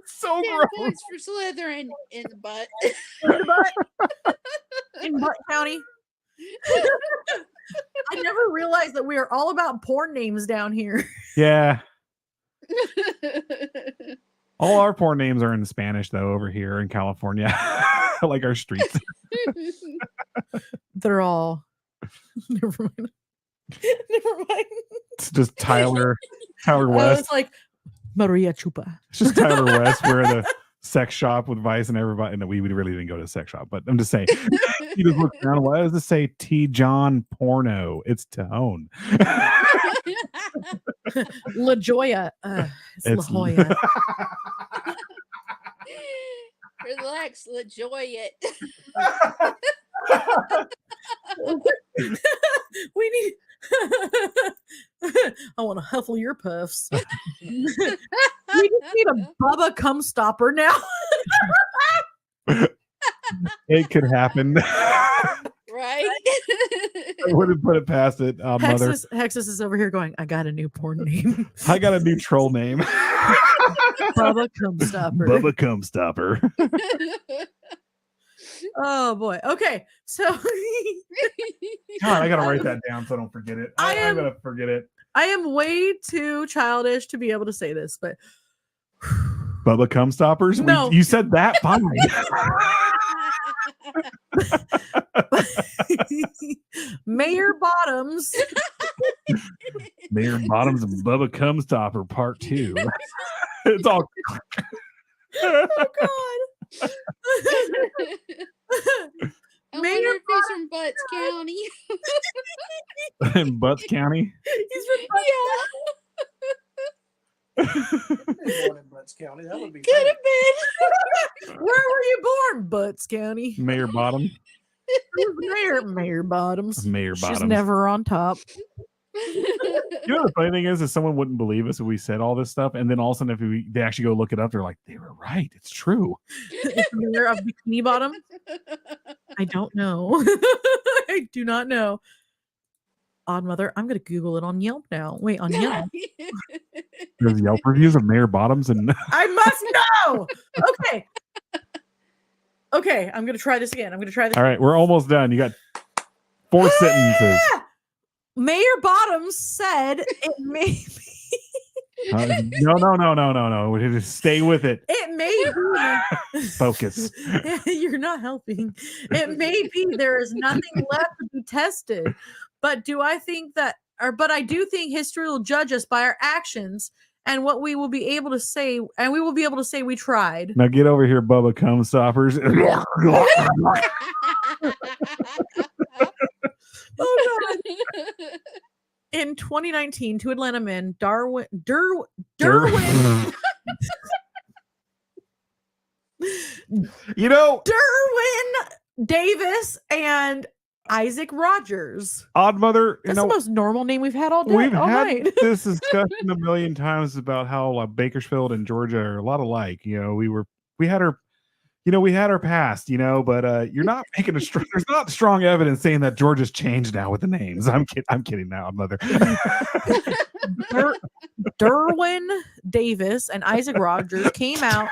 So 10 gross. points for Slytherin in the butt. In Butt County. I never realized that we are all about porn names down here. Yeah. All our porn names are in Spanish though over here in California. Like our streets. They're all. Never mind. Never mind. It's just Tyler I West. was like Maria Chupa. It's just Tyler West. We're in a sex shop with Vice and everybody. No, we really didn't go to a sex shop, but I'm just saying. You just look around. Why does it say T. John Porno? It's Tone. La Joya. It's La It's- Jolla. Relax, enjoy it. We need. I want to huffle your puffs. We just need a Bubba cum stopper now. It could happen. Right? I wouldn't put it past it, mother. Hexus is over here going, I got a new porn name. I got a new troll name. Bubba cum stopper. Bubba Cum Stopper. Oh boy. Okay. So God, I gotta write that down so I don't forget it. I'm gonna forget it. I am way too childish to be able to say this, but Bubba Cum Stoppers? No. You said that fine. Mayor Bottoms. Mayor Bottoms and Bubba Cum Stopper Part 2. It's all Oh God. I Mayor wonder if he's from Butts County. in Butts County. He's from Butts Born in Butts County. That would be Could funny. have been. Where were you born? Butts County. Mayor Bottom. Mayor Bottoms. Mayor She's Bottoms. never on top. You know the funny thing is someone wouldn't believe us if we said all this stuff, and then all of a sudden if they actually go look it up, they're like, they were right. It's true. Is the mayor of Bikini Bottom? I don't know. I do not know. Odd Mother. I'm gonna Google it on Yelp now. Wait, on Yelp. There's Yelp reviews of Mayor Bottoms and I must know. Okay. Okay, I'm gonna try this again. all right, we're almost done. You got 4 sentences. Mayor Bottoms said it may be No. Just stay with it. it may be Focus. you're not helping. It may be there is nothing left to be tested. But I do think history will judge us by our actions and what we will be able to say, and we will be able to say we tried. Now get over here, Bubba Cum Stoppers. Oh God. In 2019, two Atlanta men, Derwin You know, Derwin Davis and Isaac Rogers. Odd Mother, That's the most normal name we've had all day. we've all had night. this discussion a million times about how Bakersfield and Georgia are a lot alike. You know, we had our past, but you're not making there's not strong evidence saying that Georgia's changed now with the names. I'm kidding now, Odd Mother. Derwin Davis and Isaac Rogers came out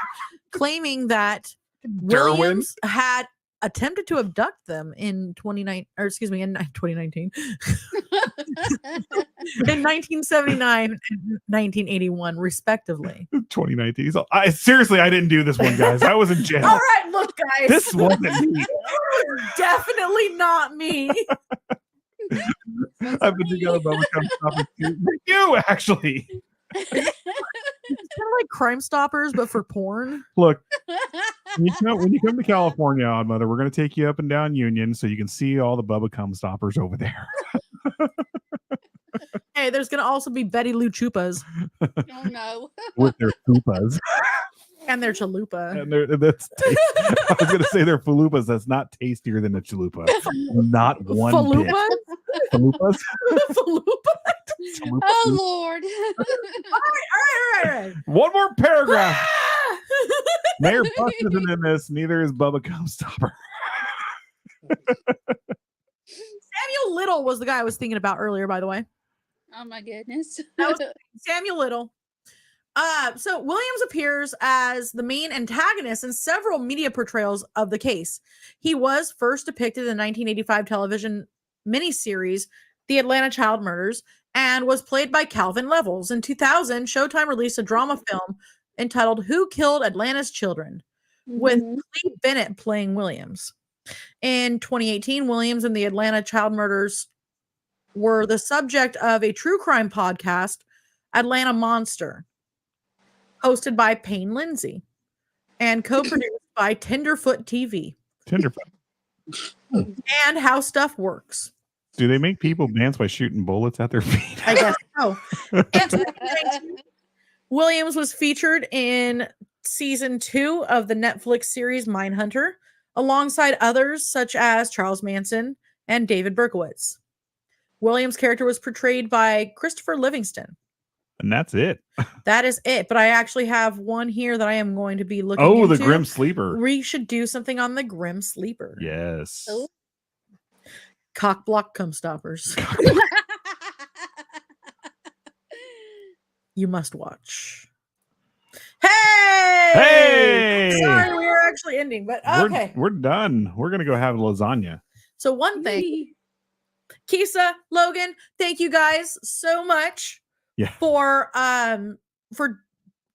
claiming that Williams had attempted to abduct them in 2019 in 1979 and 1981 respectively. 2019. So I didn't do this one, guys. I was in jail. All right, look, guys. This wasn't me. Definitely not me. I've been together Bubba Cum Stoppers too. You actually. It's kind of like Crime Stoppers, but for porn. Look, when you come to California, Odd Mother, we're going to take you up and down Union so you can see all the Bubba Cum Stoppers over there. Hey, there's going to also be Betty Lou Chupas Oh no. With their fupas. and their chalupa. And I was going to say they're falupas. That's not tastier than a chalupa. Not one Falupas? bit. Falupas? Falupa? Oh Lord. All right. One more paragraph. Mayor Buck isn't in this. Neither is Bubba Cum Stopper. Samuel Little was the guy I was thinking about earlier, by the way. Oh my goodness. That was Samuel Little. So Williams appears as the main antagonist in several media portrayals of the case. He was first depicted in the 1985 television miniseries, The Atlanta Child Murders, and was played by Calvin Levels. In 2000, Showtime released a drama film entitled Who Killed Atlanta's Children, with Cleve Bennett playing Williams. In 2018, Williams and the Atlanta Child Murders were the subject of a true crime podcast, Atlanta Monster, hosted by Payne Lindsay and co-produced by Tenderfoot TV. Tenderfoot. And How Stuff Works. Do they make people dance by shooting bullets at their feet? I guess so. In 2019, Williams was featured in season 2 of the Netflix series Mindhunter, alongside others such as Charles Manson and David Berkowitz. Williams' character was portrayed by Christopher Livingston. And that's it. That is it. But I actually have one here that I am going to be looking Oh, into. the Grim Sleeper. We should do something on the Grim Sleeper. Yes. Oh. Cock block cum stoppers. You must watch. Hey! Hey! Sorry, we are actually actually ending, but We're, okay. we're done. We're gonna go have lasagna. So one thing, Kisa, Logan, thank you guys so much Yeah. for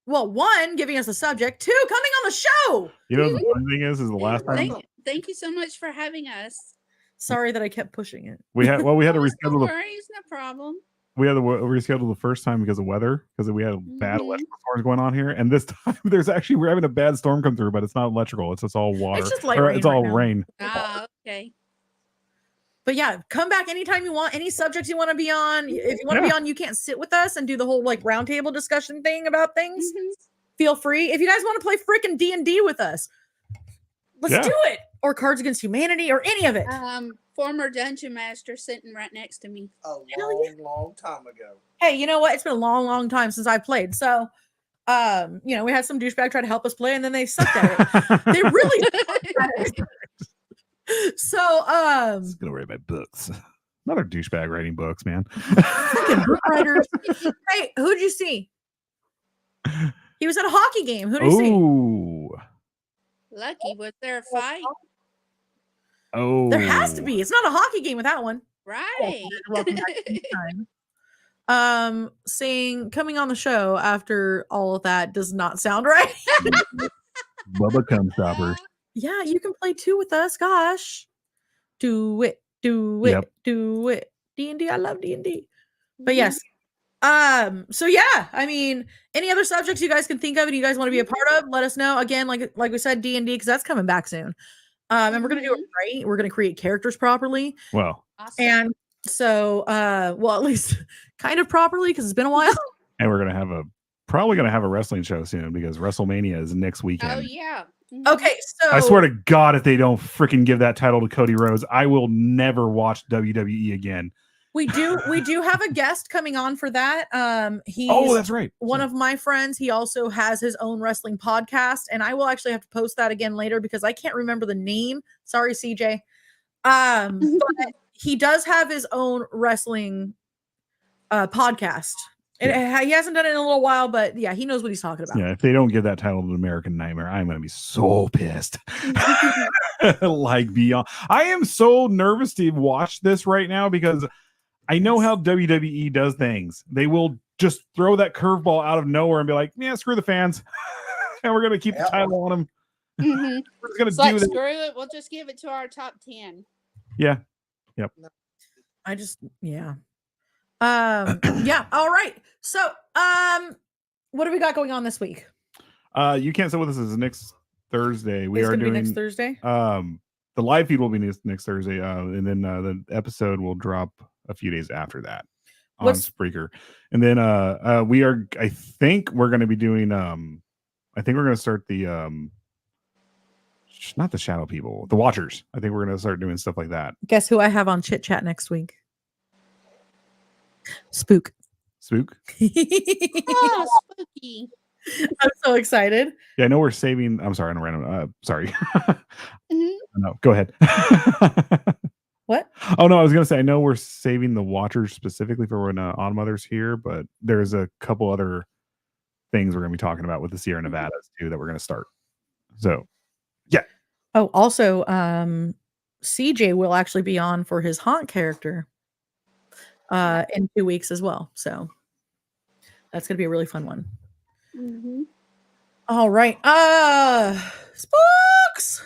one, giving us a subject, two, coming on the show. You know, the funny thing is the last time Thank you so much for having us. Sorry that I kept pushing it. we had to No reschedule. worries, no problem. We had to reschedule the first time because of weather, because we had bad Mhm. electrical storms going on here. And this time, we're having a bad storm come through, but it's not electrical. It's just all water. It's just light Or rain it's all right now. rain. Ah, okay. But yeah, come back anytime you want. Any subjects you want to be on. If you want to be on, you can't sit with us and do the whole like roundtable discussion thing about things. Mhm. Feel free. If you guys want to play freaking D&D with us, let's Yeah. do it. Or Cards Against Humanity or any of it. Former dungeon master sitting right next to me. A long time ago. Hey, you know what? It's been a long time since I played. So, we had some douchebag try to help us play, and then they sucked at it. They really sucked at it. So, Just gonna write my books. Another douchebag writing books, man. freaking book writers. Hey, who'd you see? He was at a hockey game. Who'd you see? Ooh. Lucky, was there a fight? Oh. There has to be. It's not a hockey game without one. Right. Welcome back anytime. Saying coming on the show after all of that does not sound right. Bubba Cum Stoppers. Yeah, you can play two with us. Gosh, do it, do it, Yep. do it. D&D, I love D&D. But yes, so yeah, I mean, any other subjects you guys can think of and you guys want to be a part of, let us know. Again, like we said, D&D, because that's coming back soon. And we're gonna do it right. We're gonna create characters properly. Well, Awesome. And so, well, at least kind of properly because it's been a while. and we're gonna probably gonna have a wrestling show soon because WrestleMania is next weekend. Oh yeah. Mhm. Okay, so I swear to God, if they don't freaking give that title to Cody Rhodes, I will never watch WWE again. we do have a guest coming on for that. He's Oh, that's right. one of my friends. He also has his own wrestling podcast, and I will actually have to post that again later because I can't remember the name. Sorry, CJ. But he does have his own wrestling podcast. He hasn't done it in a little while, but yeah, he knows what he's talking about. Yeah, if they don't give that title to American Nightmare, I'm gonna be so pissed. Like beyond, I am so nervous to watch this right now because I know how WWE does things. They will just throw that curveball out of nowhere and be like, "Yeah, screw the fans," and we're gonna keep the title on them. Mhm. We're just gonna It's do like that. screw it. We'll just give it to our top 10. Yeah. Yep. I just yeah. Yeah, all right. So what do we got going on this week? You Can't Sit With Us is next Thursday. We It's are gonna be doing next Thursday. the live feed will be next Thursday, and then the episode will drop a few days after that on What's- Spreaker. And then I think we're going to be doing I think we're going to start the not the Shadow People, the Watchers. I think we're going to start doing stuff like that. Guess who I have on Chit Chat next week? Spook. Spook. Oh, spooky. I'm so excited. Yeah, I know we're saving. I'm sorry, I don't random. Sorry. Mhm. No, go ahead. What? Oh no, I was gonna say I know we're saving the Watchers specifically for when On Mother's here, but there's a couple other things we're gonna be talking about with the Sierra Nevadas too that we're gonna start. So Oh, also, CJ will actually be on for his haunt character in 2 weeks as well. So that's gonna be a really fun one. Mhm. All right. Spooks.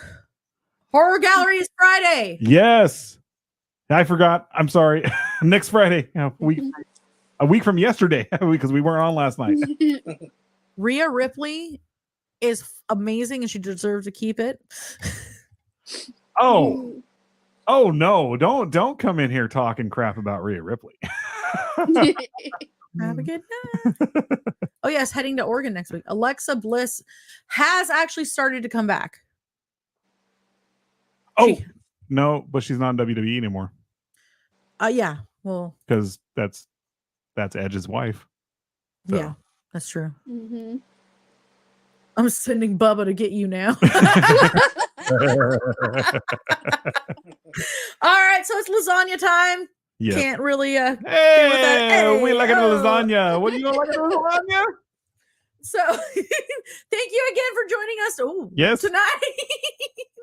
Horror Gallery is Friday. yes, I forgot. I'm sorry. Next Friday, a week from yesterday, because we weren't on last night. Rhea Ripley is amazing and she deserves to keep it. Oh no! Don't come in here talking crap about Rhea Ripley. Have a good night. Oh, yes, heading to Oregon next week. Alexa Bliss has actually started to come back. Oh She- no, but she's not in WWE anymore Yeah. Well, because that's Edge's wife. So. yeah, that's true. Mhm. I'm sending Bubba to get you now. All right, so it's lasagna time. Yeah. Can't really Hey, Hey, we like a oh. lasagna. What do you gonna like a lasagna? So thank you again for joining us. Oh, Yes. tonight.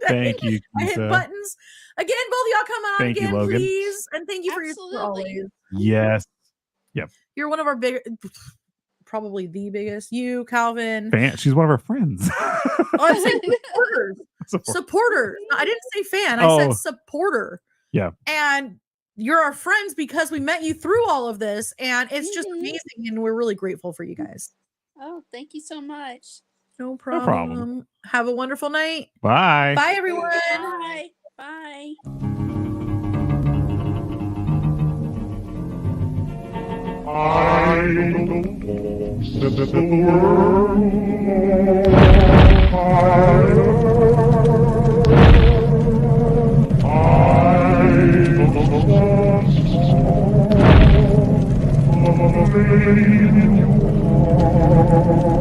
Thank you, I hit Lisa. buttons. Again, both of y'all come on Thank you, again, Logan. please. And thank you for your support Absolutely. always. Yes. You're one of our big, probably the biggest. You, Calvin. She's one of our friends. Oh, I'm saying supporters. Supporter. No, I didn't say fan. I said supporter. Yeah. And you're our friends because we met you through all of this, and it's just amazing, and we're really grateful for you guys. Oh, thank you so much. No problem. problem. Have a wonderful night. Bye. Bye, everyone. Bye. Bye. I don't know, set the world higher. I don't want to baby you are.